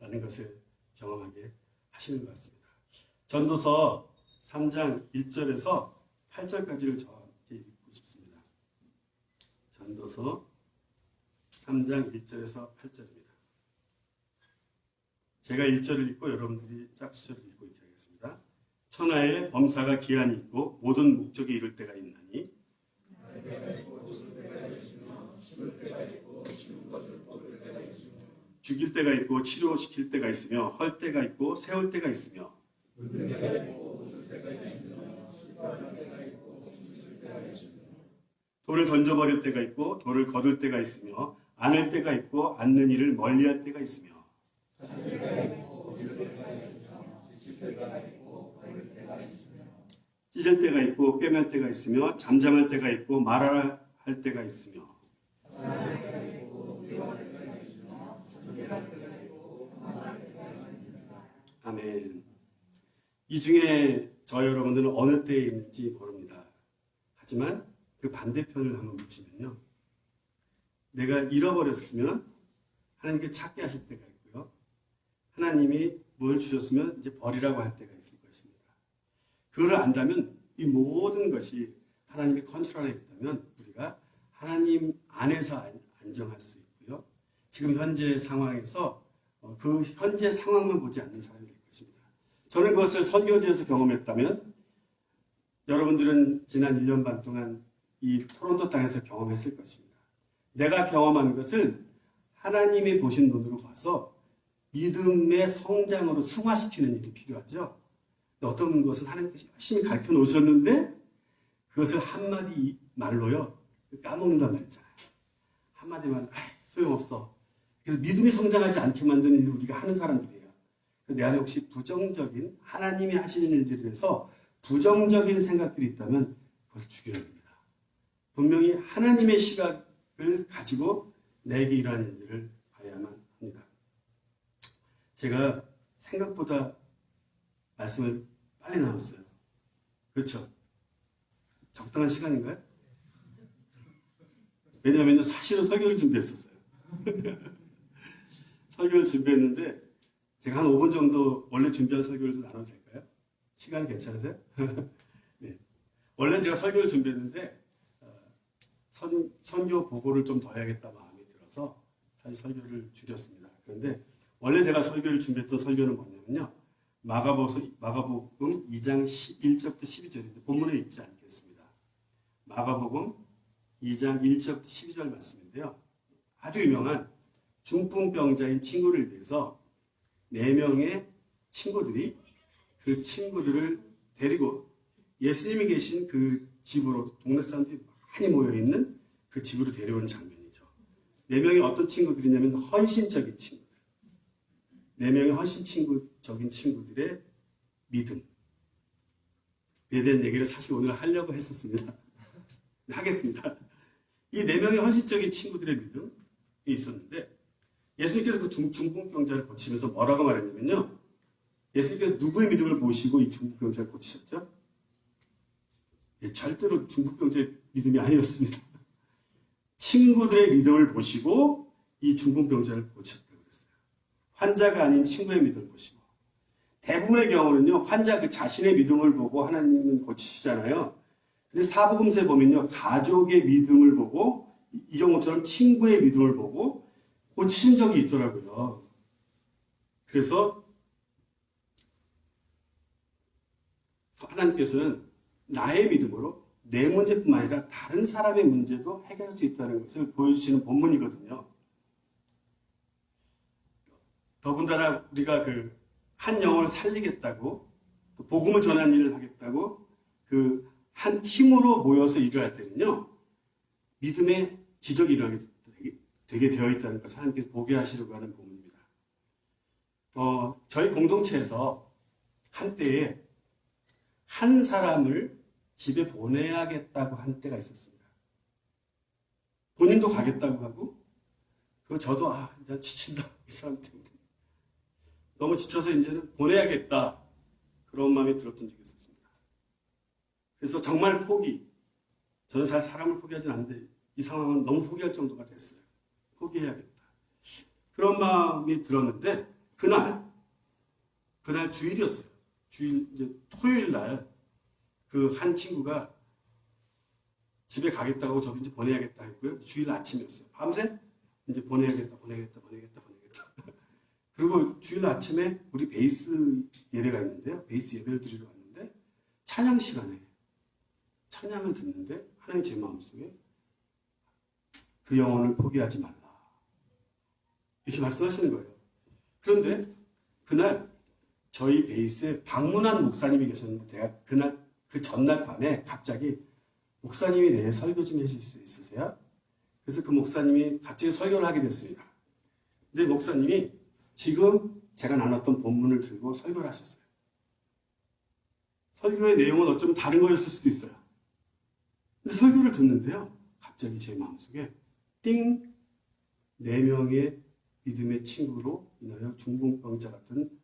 라는 것을 경험하게 하시는 것 같습니다. 전도서 3장 1절에서 8절까지를 저한테 읽고 싶습니다. 전도서 3장 1절에서 8절입니다. 제가 1절을 읽고 여러분들이 짝수절을 읽고 있게 하겠습니다. 천하에 범사가 기한이 있고 모든 목적이 이룰 때가 있나니 죽일 때가 있고 치료시킬 때가 있으며 헐 때가 있고 세울 때가 있으며 돌을 던져버릴 때가 있고 돌을 거둘 때가 있으며 안을 때가 있고 앉는 일을 멀리할 때가 있으며 찢을 때가 있고 꿰맬 때가 있으며 잠잠할 때가 있고 말하라 할 때가 있으며 아멘. 이 중에 저 여러분들은 어느 때에 있는지 모릅니다. 하지만 그 반대편을 한번 보시면요. 내가 잃어버렸으면 하나님께 찾게 하실 때가 있고요. 하나님이 뭘 주셨으면 이제 버리라고 할 때가 있을 것입니다. 그걸 안다면 이 모든 것이 하나님의 컨트롤에 있다면 우리가 하나님 안에서 안정할 수 있고요. 지금 현재 상황에서 그 현재 상황만 보지 않는 사람이 될 것입니다. 저는 그것을 선교지에서 경험했다면 여러분들은 지난 1년 반 동안 이 토론토 땅에서 경험했을 것입니다. 내가 경험한 것을 하나님의 보신 눈으로 봐서 믿음의 성장으로 승화시키는 일이 필요하죠. 어떤 것은 하나님께서 열심히 가르쳐 놓으셨는데 그것을 한마디 말로요 까먹는단 말이잖아요. 한마디 말로 소용없어. 그래서 믿음이 성장하지 않게 만드는 일을 우리가 하는 사람들이에요. 내 안에 혹시 부정적인 하나님이 하시는 일들에 대해서 부정적인 생각들이 있다면 그걸 죽여야 됩니다. 분명히 하나님의 시각을 가지고 내게 이러한 일들을 봐야만 합니다. 제가 생각보다 말씀을 빨리 나눴어요. 그렇죠? 적당한 시간인가요? 왜냐하면 사실은 설교를 준비했었어요. 설교를 준비했는데 제가 한 5분 정도 원래 준비한 설교를 좀 나눠도 될까요? 시간이 괜찮으세요? 네. 원래는 제가 설교를 준비했는데 선교 보고를 좀 더 해야겠다 마음이 들어서 사실 설교를 줄였습니다. 그런데 원래 제가 설교를 준비했던 설교는 뭐냐면요. 마가복음 2장 1절부터 12절인데 본문을 읽지 않겠습니다. 마가복음 2장 1절부터 12절 말씀인데요. 아주 유명한 중풍병자인 친구를 위해서 4명의 친구들이 그 친구들을 데리고 예수님이 계신 그 집으로 동네 사람들이 많이 모여있는 그 집으로 데려오는 장면이죠. 4명의 어떤 친구들이냐면 헌신적인 친구들. 4명의 헌신적인 친구들의 믿음에 대한 얘기를 사실 오늘 하려고 했었습니다. 하겠습니다. 이 4명의 헌신적인 친구들의 믿음이 있었는데 예수님께서 그 중풍병자를 고치면서 뭐라고 말했냐면요. 예수님께서 누구의 믿음을 보시고 이 중풍병자를 고치셨죠? 절대로 중풍병자의 믿음이 아니었습니다. 친구들의 믿음을 보시고 이 중풍병자를 고치셨다고 그랬어요. 환자가 아닌 친구의 믿음을 보시고. 대부분의 경우는요. 환자 그 자신의 믿음을 보고 하나님은 고치시잖아요. 근데 사복음서에 보면요. 가족의 믿음을 보고 이 경우처럼 친구의 믿음을 보고 고치신 적이 있더라고요. 그래서 하나님께서는 나의 믿음으로 내 문제뿐만 아니라 다른 사람의 문제도 해결할 수 있다는 것을 보여주시는 본문이거든요. 더군다나 우리가 그 한 영혼을 살리겠다고 또 복음을 전하는 일을 하겠다고 그 한 팀으로 모여서 일을 할 때는요. 믿음의 기적이 일어나게 되게 되어 있다는 것을 하나님께서 보게 하시려고 하는 부분입니다. 저희 공동체에서 한때에 한 사람을 집에 보내야겠다고 한 때가 있었습니다. 본인도 가겠다고 하고, 저도 이제 지친다 이 사람 때문에 너무 지쳐서 이제는 보내야겠다 그런 마음이 들었던 적이 있었습니다. 그래서 정말 저는 잘 사람을 포기하진 않는데 이 상황은 너무 포기할 정도가 됐어요. 포기해야겠다. 그런 마음이 들었는데 그날 주일이었어요. 이제 토요일 날 그 한 친구가 집에 가겠다고 저도 이제 보내야겠다 했고요. 주일 아침이었어요. 밤새 이제 보내야겠다. 그리고 주일 아침에 우리 베이스 예배가 있는데요. 베이스 예배를 드리러 갔는데 찬양 시간에 찬양을 듣는데 하나님 제 마음속에 그 영혼을 포기하지 말라. 이렇게 말씀하시는 거예요. 그런데 그날 저희 베이스에 박문환 목사님이 계셨는데 제가 그 전날 밤에 갑자기 목사님이 내일 설교 좀 해주실 수 있으세요? 그래서 그 목사님이 갑자기 설교를 하게 됐습니다. 근데 목사님이 지금 제가 나눴던 본문을 들고 설교를 하셨어요. 설교의 내용은 어쩌면 다른 거였을 수도 있어요. 근데 설교를 듣는데요. 갑자기 제 마음속에 띵! 4명의 믿음의 친구로 인하여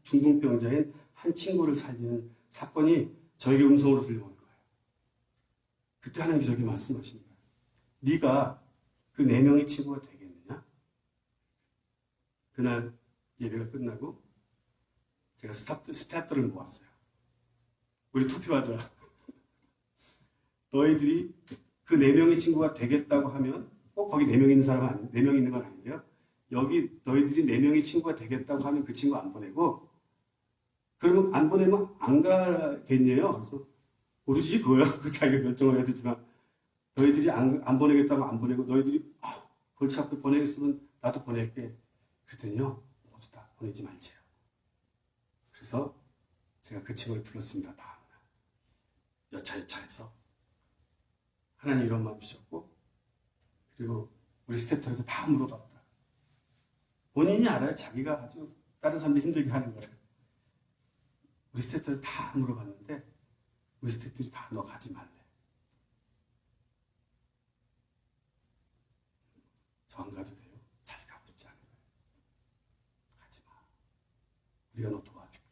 중풍병자인 한 친구를 살리는 사건이 저에게 음성으로 들려오는 거예요. 그때 하나님께서 저에게 말씀하시는 거예요. 네가 그 4명의 친구가 되겠느냐? 그날 예배가 끝나고 제가 스태프들을 모았어요. 우리 투표하자. 너희들이 그 4명의 친구가 되겠다고 하면 꼭 거기 4명 있는 사람은 아니에요. 4명 있는 건 아닌데요. 여기 너희들이 4명의 친구가 되겠다고 하면 그 친구 안 보내고 그러면 안 보내면 안 가겠네요. 그래서 모르지 그거야. 그 자기가 결정을 해야 되지만 너희들이 안 보내겠다고 안 보내고 너희들이 골치 아프게 보내겠으면 나도 보낼게. 그랬더니요, 모두 다 보내지 말지요. 그래서 제가 그 친구를 불렀습니다. 다음날 여차여차해서 하나님 이런 마음 주셨고, 그리고 우리 스태프들한테 다 물어봤다. 본인이 알아요. 자기가 아주 다른 사람들 힘들게 하는 거를. 우리 스태프들 다 물어봤는데 우리 스태프들이 다 너 가지 말래. 저 안 가도 돼요? 자기 가고 싶지 않은 거예요. 가지 마. 우리가 너 도와줄게.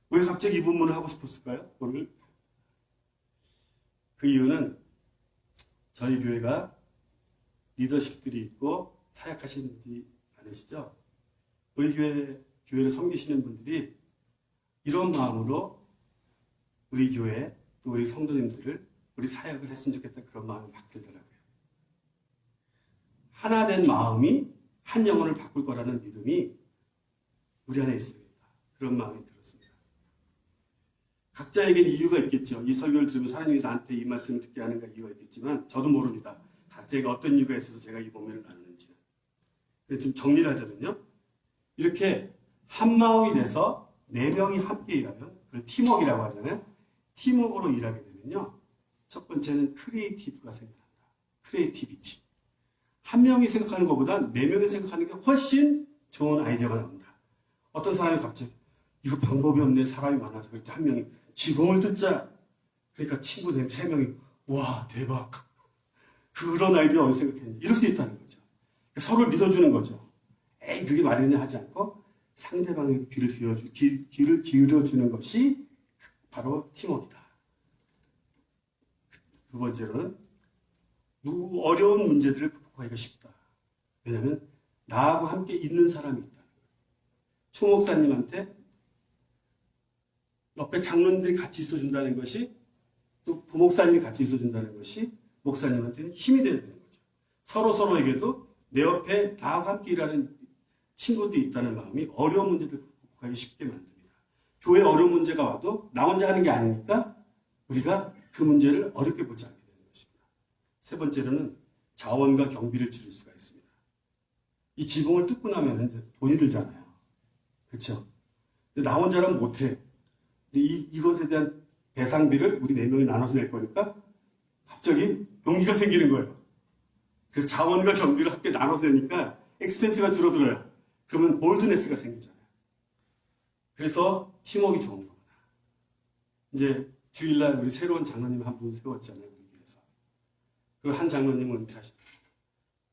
왜 갑자기 이 본문을 하고 싶었을까요? 오늘? 그 이유는 저희 교회가 리더십들이 있고 사역하시는 분들이 많으시죠? 우리 교회를 섬기시는 분들이 이런 마음으로 우리 교회 또 우리 성도님들을 우리 사역을 했으면 좋겠다 그런 마음이 막 들더라고요. 하나 된 마음이 한 영혼을 바꿀 거라는 믿음이 우리 안에 있습니다. 그런 마음이 들었습니다. 각자에겐 이유가 있겠죠. 이 설교를 들으면 하나님이 나한테 이 말씀을 듣게 하는가 이유가 있겠지만 저도 모릅니다. 각자에게 어떤 이유가 있어서 제가 이 본문을 나누는지는. 근데 좀 정리를 하자면요. 이렇게 한 마음이 돼서 네 명이 함께 일하면 그걸 팀워크라고 하잖아요. 팀워크로 일하게 되면요. 첫 번째는 크리에이티브가 생겨난다. 크리에이티비티. 한 명이 생각하는 것보다 네 명이 생각하는 게 훨씬 좋은 아이디어가 나온다. 어떤 사람이 갑자기 이거 방법이 없네. 사람이 많아서 그럴 때 한 명이 지공을 듣자. 그러니까 친구 세 명이 와 대박. 그런 아이디어 어디서 생각했냐. 이럴 수 있다는 거죠. 서로를 믿어주는 거죠. 에이 그게 말이냐 하지 않고 상대방에게 귀를 기울여주는 것이 바로 팀워크이다. 두 번째로는 어려운 문제들을 극복하기가 쉽다. 왜냐하면 나하고 함께 있는 사람이 있다는 거예요. 추 목사님한테 옆에 장로님들이 같이 있어준다는 것이 또 부목사님이 같이 있어준다는 것이 목사님한테는 힘이 되어야 되는 거죠. 서로에게도 내 옆에 나하고 함께 일하는 친구들이 있다는 마음이 어려운 문제들을 극복하기 쉽게 만듭니다. 교회 어려운 문제가 와도 나 혼자 하는 게 아니니까 우리가 그 문제를 어렵게 보지 않게 되는 것입니다. 세 번째로는 자원과 경비를 줄일 수가 있습니다. 이 지붕을 뜯고 나면 이제 돈이 들잖아요. 그렇죠? 나 혼자는 못해. 이것에 대한 배상비를 우리 네 명이 나눠서 낼 거니까 갑자기 용기가 생기는 거예요. 그래서 자원과 경비를 함께 나눠서 내니까 엑스펜스가 줄어들어요. 그러면 볼드네스가 생기잖아요. 그래서 팀워크가 좋은 거구나. 이제 주일날 우리 새로운 장로님 한 분 세웠잖아요. 우리 교회에서. 그 한 장로님은 은퇴하십니다.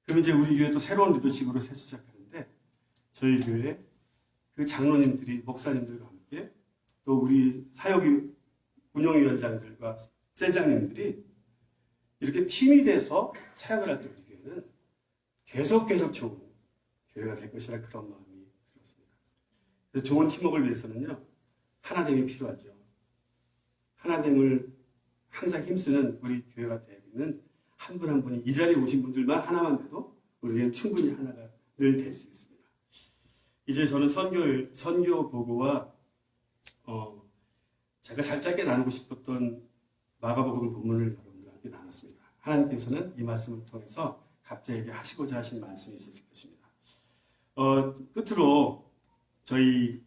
그럼 이제 우리 교회 또 새로운 리더십으로 새 시작하는데 저희 교회 그 장로님들이 목사님들과 함께 또 우리 사역위 운영위원장들과 셀장님들이 이렇게 팀이 돼서 사역을 할 때 우리 교회는 계속 좋은 교회가 될 것이라 그런 마음이 들었습니다. 그래서 좋은 팀워크를 위해서는요. 하나됨이 필요하죠. 하나됨을 항상 힘쓰는 우리 교회가 되는 한 분 한 분이 이 자리에 오신 분들만 하나만 돼도 우리에겐 충분히 하나가 늘 될 수 있습니다. 이제 저는 선교 보고와 제가 살짝게 나누고 싶었던 마가복음 본문을 여러분들과 함께 나눴습니다. 하나님께서는 이 말씀을 통해서 각자에게 하시고자 하신 말씀이 있었을 것입니다. 끝으로 저희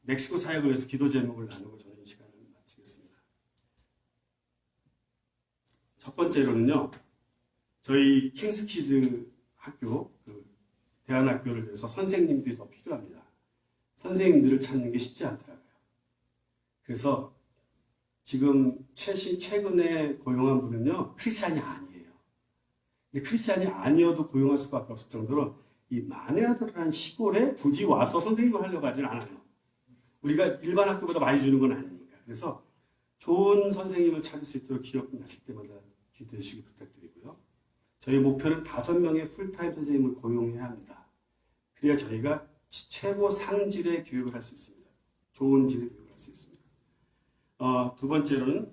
멕시코 사역을 위해서 기도 제목을 나누고 저는 이 시간을 마치겠습니다. 첫 번째로는요, 저희 킹스키즈 학교, 대안학교를 위해서 선생님들이 더 필요합니다. 선생님들을 찾는 게 쉽지 않더라고요. 그래서 지금 최근에 고용한 분은요, 크리스찬이 아니에요. 근데 크리스찬이 아니어도 고용할 수밖에 없을 정도로 이 마네아도라는 시골에 굳이 와서 선생님을 하려고 하진 않아요. 우리가 일반 학교보다 많이 주는 건 아니니까. 그래서 좋은 선생님을 찾을 수 있도록 기억 나실 때마다 기도해 주시기 부탁드리고요. 저희 목표는 5명의 풀타임 선생님을 고용해야 합니다. 그래야 저희가 최고 상질의 교육을 할 수 있습니다. 좋은 질의 교육을 할 수 있습니다. 두 번째로는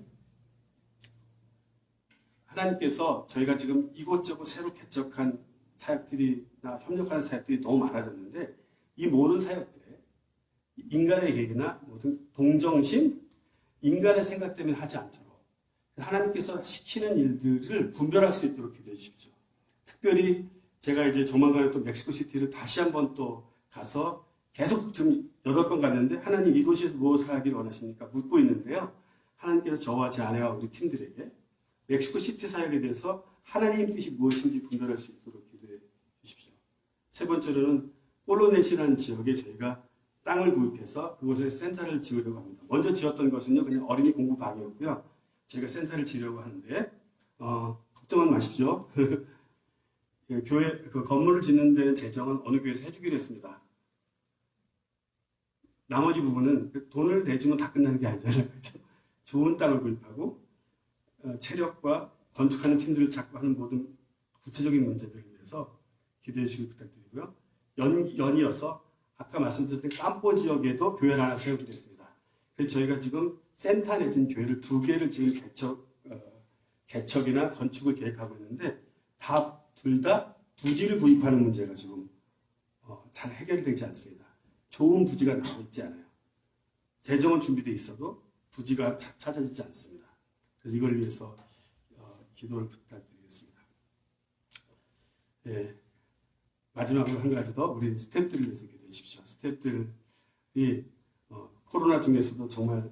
하나님께서 저희가 지금 이곳저곳 새로 개척한 사역들이나 협력하는 사역들이 너무 많아졌는데 이 모든 사역들에 인간의 계획이나 모든 동정심, 인간의 생각 때문에 하지 않도록 하나님께서 시키는 일들을 분별할 수 있도록 기도해 주십시오. 특별히 제가 이제 조만간에 또 멕시코시티를 다시 한번 또 가서 계속 지금 8번 갔는데 하나님 이곳에서 무엇을 하기를 원하십니까? 묻고 있는데요. 하나님께서 저와 제 아내와 우리 팀들에게 멕시코시티 사역에 대해서 하나님 뜻이 무엇인지 분별할 수 있도록 기도해 주십시오. 세 번째로는 폴로네시라는 지역에 저희가 땅을 구입해서 그곳에 센터를 지으려고 합니다. 먼저 지었던 것은요, 그냥 어린이 공부방이었고요. 저희가 센터를 지으려고 하는데, 걱정은 마십시오. 교회, 그 건물을 짓는 데는 재정은 어느 교회에서 해주기로 했습니다. 나머지 부분은 돈을 내주면 다 끝나는 게 아니잖아요. 그렇죠? 좋은 땅을 구입하고, 체력과 건축하는 팀들을 찾고 하는 모든 구체적인 문제들을 위해서 기도해 주시길 부탁드리고요. 연이어서 아까 말씀드렸던 깜포 지역에도 교회를 하나 세우기로 했습니다. 그래서 저희가 지금 센터 내진 교회를 2개를 지금 개척이나 건축을 계획하고 있는데 둘 다 부지를 구입하는 문제가 지금 잘 해결되지 않습니다. 좋은 부지가 나오고 있지 않아요. 재정은 준비되어 있어도 부지가 찾아지지 않습니다. 그래서 이걸 위해서 기도를 부탁드리겠습니다. 예. 마지막으로 한 가지 더 우리 스태프들을 위해서 기도해 주십시오. 스태프들이 코로나 중에서도 정말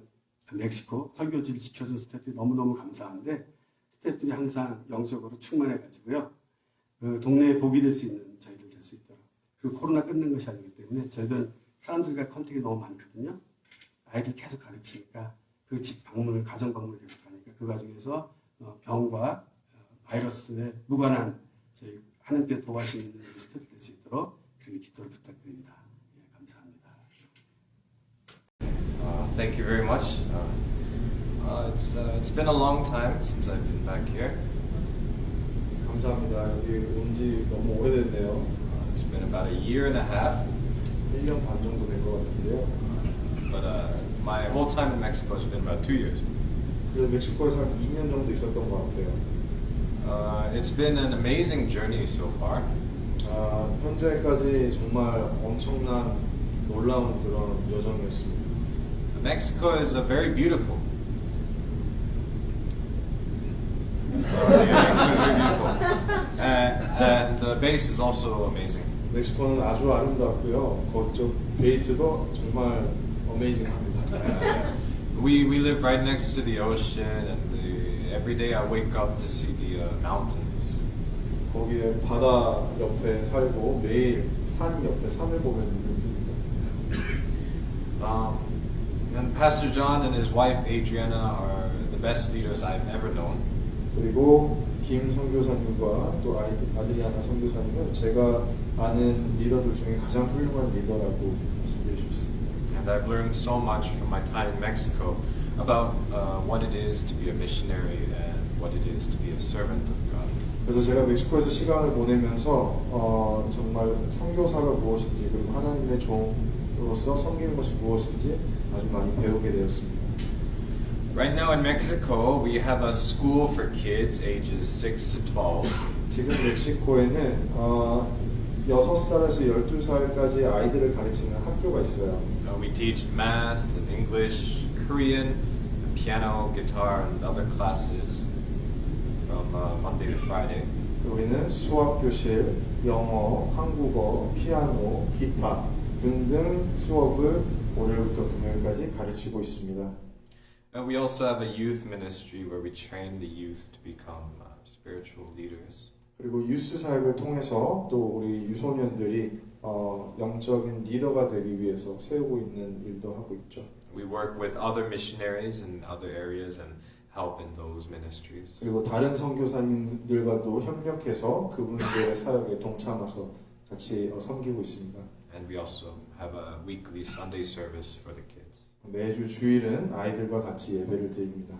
멕시코 설교지를 지켜준 스태프들이 너무너무 감사한데 스태프들이 항상 영적으로 충만해가지고요. 그 동네에 복이 될 수 있는 저희들 될 수 있도록. 그리고 코로나 끊는 것이 아니기 때문에 저희들 사람들과 컨택이 너무 많거든요. 아이들 계속 가르치니까 그 집 방문을 가정 방문을 계속 하니까 그 과정에서 병과 바이러스에 무관한 저희 하나님께 도와주시는 스태프 될 수 있도록 그렇게 기도를 부탁드립니다. 예, 감사합니다. Thank you very much. It's been a long time since I've been back here. 감사합니다. 여기 온 지 너무 오래됐네요. It's been about a year and a half. 1년 반 정도 된 것 같은데요. But my whole time in Mexico has been about 2 years. 그래서 멕시코에서 한 2년 정도 있었던 것 같아요. It's been an amazing journey so far. 현재까지 정말 엄청난 놀라운 그런 여정이었습니다. Mexico is very beautiful. Yeah, Mexico is very beautiful. And the base is also amazing. 멕시코는 아주 아름답고요. 그쪽 베이스도 정말 어메이징합니다. We live right next to the ocean, and every day I wake up to see the mountains. 거기에 바다 옆에 살고 매일 산 옆에 산을 보면 눈을 뜹니다. And Pastor John and his wife Adriana are the best leaders I've ever known. 그리고 김 선교사님과 또 아드리아나 선교사님은 제가 아는 리더들 중에 가장 훌륭한 리더라고 말씀드릴 수 있습니다. And I've learned so much from my time in Mexico about what it is to be a missionary and what it is to be a servant of God. 그래서 제가 멕시코에서 시간을 보내면서 정말 선교사가 무엇인지 그리고 하나님의 종으로서 섬기는 것이 무엇인지 아주 많이 배우게 되었습니다. Right now in Mexico, we have a school for kids ages 6 to 12. 지금 멕시코에는 6살에서 12살까지 아이들을 가르치는 학교가 있어요. We teach math and English, Korean, piano, guitar, and other classes from Monday to Friday. 우리는 수학 교실, 영어, 한국어, 피아노, 기타 등등 수업을 월요일부터 금요일까지 가르치고 있습니다. And we also have a youth ministry where we train the youth to become spiritual leaders. 그리고 유스 사역을 통해서 또 우리 유소년들이 영적인 리더가 되기 위해서 세우고 있는 일도 하고 있죠. We work with other missionaries in other areas and help in those ministries. 그리고 다른 선교사님들과도 협력해서 그분들의 사역에 동참해서 같이 섬기고 있습니다. And we also have a weekly Sunday service for the kids. 매주 주일은 아이들과 같이 예배를 드립니다.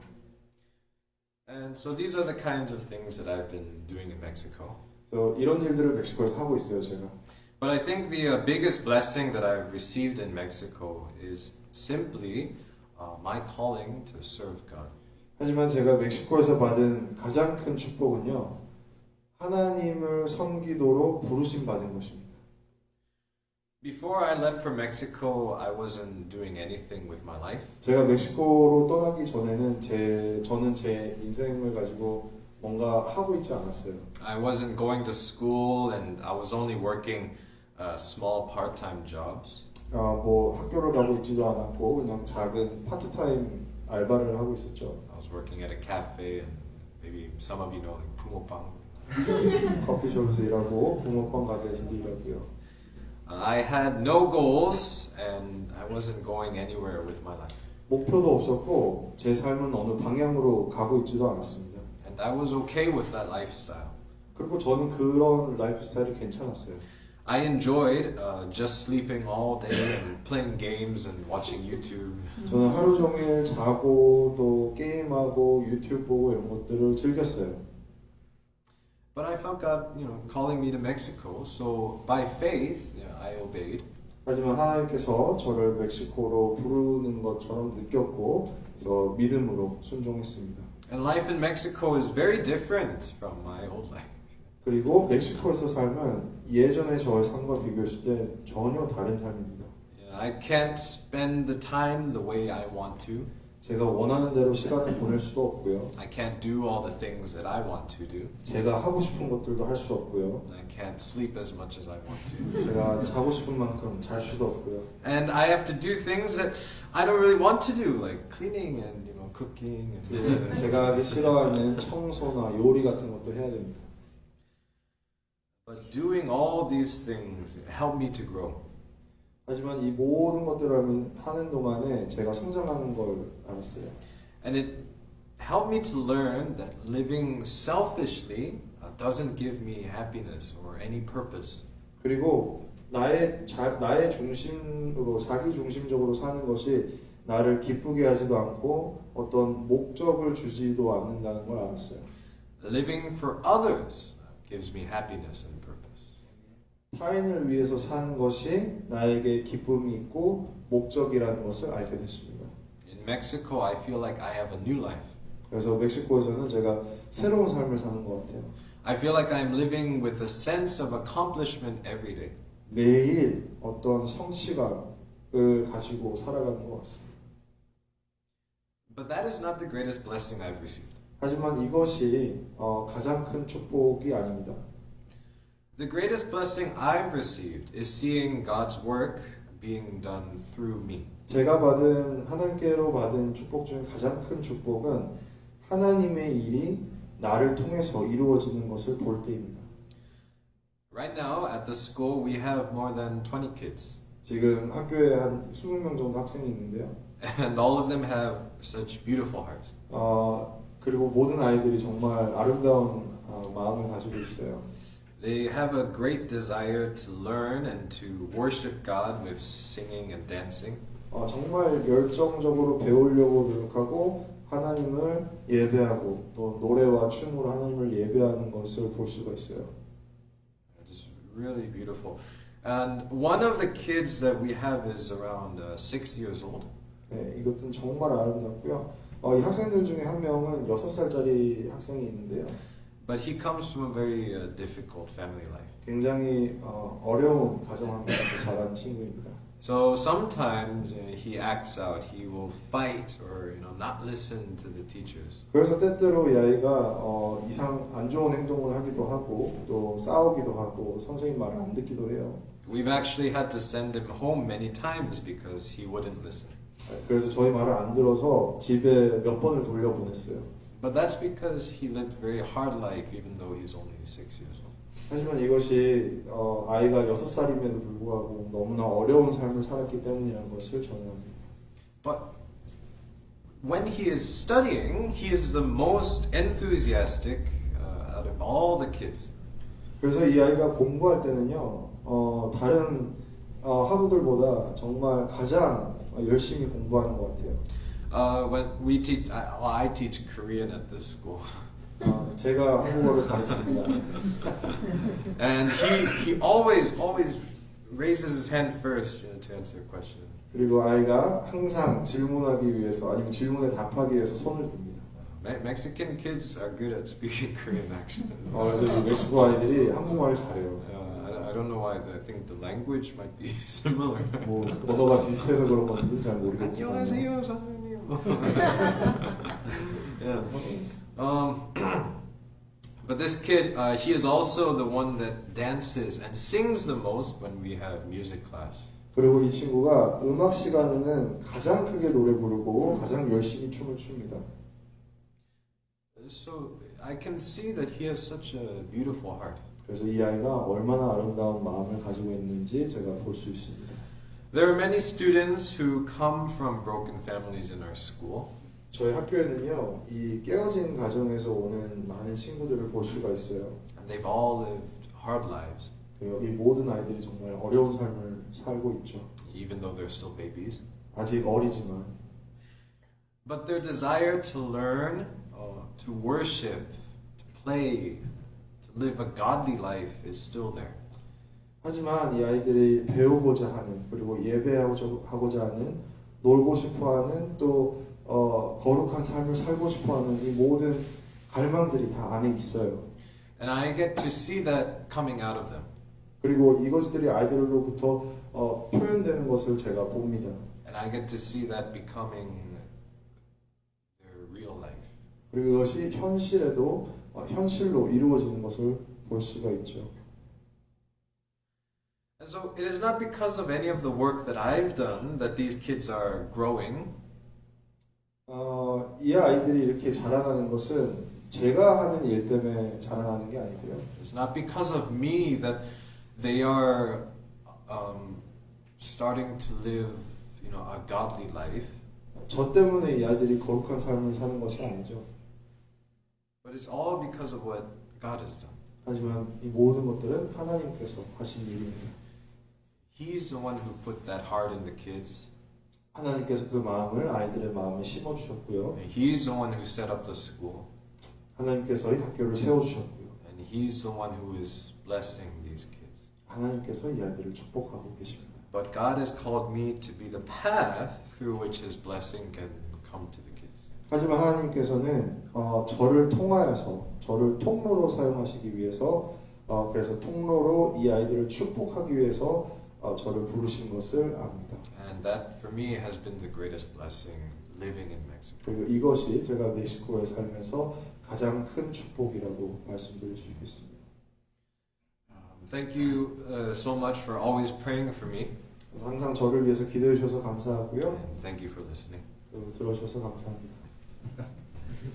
And so these are the kinds of things that I've been doing in Mexico. 이런 일들을 멕시코에서 하고 있어요, 제가. But I think the biggest blessing that I've received in Mexico is simply my calling to serve God. 하지만 제가 멕시코에서 받은 가장 큰 축복은요, 하나님을 섬기도록 부르심 받은 것입니다. Before I left for Mexico, I wasn't doing anything with my life. 제가 멕시코로 떠나기 전에는 저는 제 인생을 가지고 뭔가 하고 있지 않았어요. I wasn't going to school and I was only working small part-time jobs. 뭐 학교를 가고 있지도 않았고 그냥 작은 파트타임 알바를 하고 있었죠. I was working at a cafe and maybe some of you know like 붕어빵. 커피숍에서 일하고 붕어빵 가게에서도 일하고요. I had no goals and I wasn't going anywhere with my life. 목표도 없었고 제 삶은 어느 방향으로 가고 있지도 않았습니다. And I was okay with that lifestyle. 그리고 저는 그런 라이프 스타일이 괜찮았어요. I enjoyed just sleeping all day and playing games and watching YouTube. 저는 하루 종일 자고 또 게임하고 유튜브 보고 이런 것들을 즐겼어요. But I felt God, calling me to Mexico. So by faith, I obeyed. 하지만 하나님께서 저를 멕시코로 부르는 것처럼 느꼈고 그래서 믿음으로 순종했습니다. And life in Mexico is very different from my old life. 그리고 멕시코에서 삶은 예전의 저의 삶과 비교했을 때 전혀 다른 삶입니다. I can't spend the time the way I want to. 제가 원하는 대로 시간을 보낼 수도 없고요. I can't do all the things that I want to do. 제가 하고 싶은 것들도 할 수 없고요. I can't sleep as much as I want to. 제가 자고 싶은 만큼 잘 수도 없고요. And I have to do things that I don't really want to do, like cleaning and cooking. And 제가 하기 싫어하는 청소나 요리 같은 것도 해야 됩니다. But doing all these things helped me to grow. 하지만 이 모든 것들을 하는 동안에 제가 성장하는 걸 알았어요. And it helped me to learn that living selfishly doesn't give me happiness or any purpose. 그리고 나의 중심으로 자기 중심적으로 사는 것이 나를 기쁘게 하지도 않고 어떤 목적을 주지도 않는다는 걸 알았어요. Living for others gives me happiness and purpose. 타인을 위해서 사는 것이 나에게 기쁨이 있고 목적이라는 것을 알게 됐습니다. In Mexico, I feel like I have a new life. 그래서 멕시코에서는 제가 새로운 삶을 사는 것 같아요. I feel like I'm living with a sense of accomplishment every day. 매일 어떤 성취감을 가지고 살아가는 것 같습니다. But that is not the greatest blessing I've received. 하지만 이것이 가장 큰 축복이 아닙니다. The greatest blessing I've received is seeing God's work being done through me. 제가 하나님께로 받은 축복 중에 가장 큰 축복은 하나님의 일이 나를 통해서 이루어지는 것을 볼 때입니다. Right now at the school we have more than 20 kids. 지금 학교에 한 20명 정도 학생이 있는데요. And all of them have such beautiful hearts. 그리고 모든 아이들이 정말 아름다운 마음을 가지고 있어요. They have a great desire to learn and to worship God with singing and dancing. 정말 열정적으로 배우려고 노력하고 하나님을 예배하고 또 노래와 춤으로 하나님을 예배하는 것을 볼 수가 있어요. Just really beautiful. And one of the kids that we have is around 6 years old. 네, 이것은 정말 아름답고요. 이 학생들 중에 한 명은 6살짜리 학생이 있는데요. But he comes from a very difficult family life. 굉장히 어려운 가정 환경에서 자란 친구입니다. So sometimes he acts out. He will fight or not listen to the teachers. 그래서 때때로 이 아이가 안 좋은 행동을 하기도 하고 또 싸우기도 하고 선생님 말을 안 듣기도 해요. We've actually had to send him home many times because he wouldn't listen. 그래서 저희 말을 안 들어서 집에 몇 번을 돌려보냈어요. But that's because he lived a very hard life even though he's only 6 years old. 하지만 이것이 아이가 6살임에도 불구하고 너무나 어려운 삶을 살았기 때문이라는 것을 전합니다. But when he is studying, he is the most enthusiastic out of all the kids. 그래서 이 아이가 공부할 때는요, 다른 학우들보다 정말 가장 열심히 공부하는 것 같아요. When we teach, I teach Korean at this school. 제가 한국어를 가르칩니다. And he always raises his hand first to answer a question. 그리고 아이가 항상 질문하기 위해서 아니면 질문에 답하기 위해서 손을 듭니다. Mexican kids are good at speaking Korean actually. 그래서 이 멕시코 아이들이 한국말을 잘해요. I don't know why. I think the language might be similar. 뭐 언어가 비슷해서 그런 건지 잘 모르겠지만. 안녕하세요, 선생님. Yeah. But this kid, he is also the one that dances and sings the most when we have music class. 그리고 이 친구가 음악 시간에는 가장 크게 노래 부르고 가장 열심히 춤을 춥니다. So I can see that he has such a beautiful heart. 그래서 이 아이가 얼마나 아름다운 마음을 가지고 있는지 제가 볼 수 있습니다. There are many students who come from broken families in our school. 저희 학교에는요, 이 깨어진 가정에서 오는 많은 친구들을 볼 수가 있어요. And they've all lived hard lives, 이 모든 아이들이 정말 어려운 삶을 살고 있죠. even though they're still babies. 아직 어리지만. But their desire to learn, to worship, to play, to live a godly life is still there. 하지만 이 아이들이 배우고자 하는, 그리고 예배하고자 하는, 놀고 싶어하는, 또 거룩한 삶을 살고 싶어하는 이 모든 갈망들이 다 안에 있어요. And I get to see that coming out of them. 그리고 이것들이 아이들로부터 표현되는 것을 제가 봅니다. And I get to see that becoming their real life. 그리고 이것이 현실로 이루어지는 것을 볼 수가 있죠. And so it is not because of any of the work that I've done that these kids are growing. 이 아이들이 이렇게 자라나는 것은 제가 하는 일 때문에 자라나는 게 아니고요. It's not because of me that they are starting to live, a godly life. 저 때문에 이 아이들이 거룩한 삶을 사는 것이 아니죠. But it's all because of what God has done. 하지만 이 모든 것들은 하나님께서 하신 일입니다. He's the one who put that heart in the kids. 하나님께서 그 마음을 아이들의 마음에 심어주셨고요. And He's the one who set up the school. 하나님께서 이 학교를 세워주셨고요. And He's the one who is blessing these kids. 하나님께서 이 아이들을 축복하고 계십니다. But God has called me to be the path through which His blessing can come to the kids. 하지만 하나님께서는 저를 통하여서 저를 통로로 사용하시기 위해서 그래서 통로로 이 아이들을 축복하기 위해서 저를 부르신 것을 압니다. And that for me has been the greatest blessing living in Mexico. 그리고 이것이 제가 멕시코에 살면서 가장 큰 축복이라고 말씀드릴 수 있겠습니다. Thank you so much for always praying for me. 항상 저를 위해서 기도해 주셔서 감사하고요. And thank you for listening. 들어주셔서 감사합니다.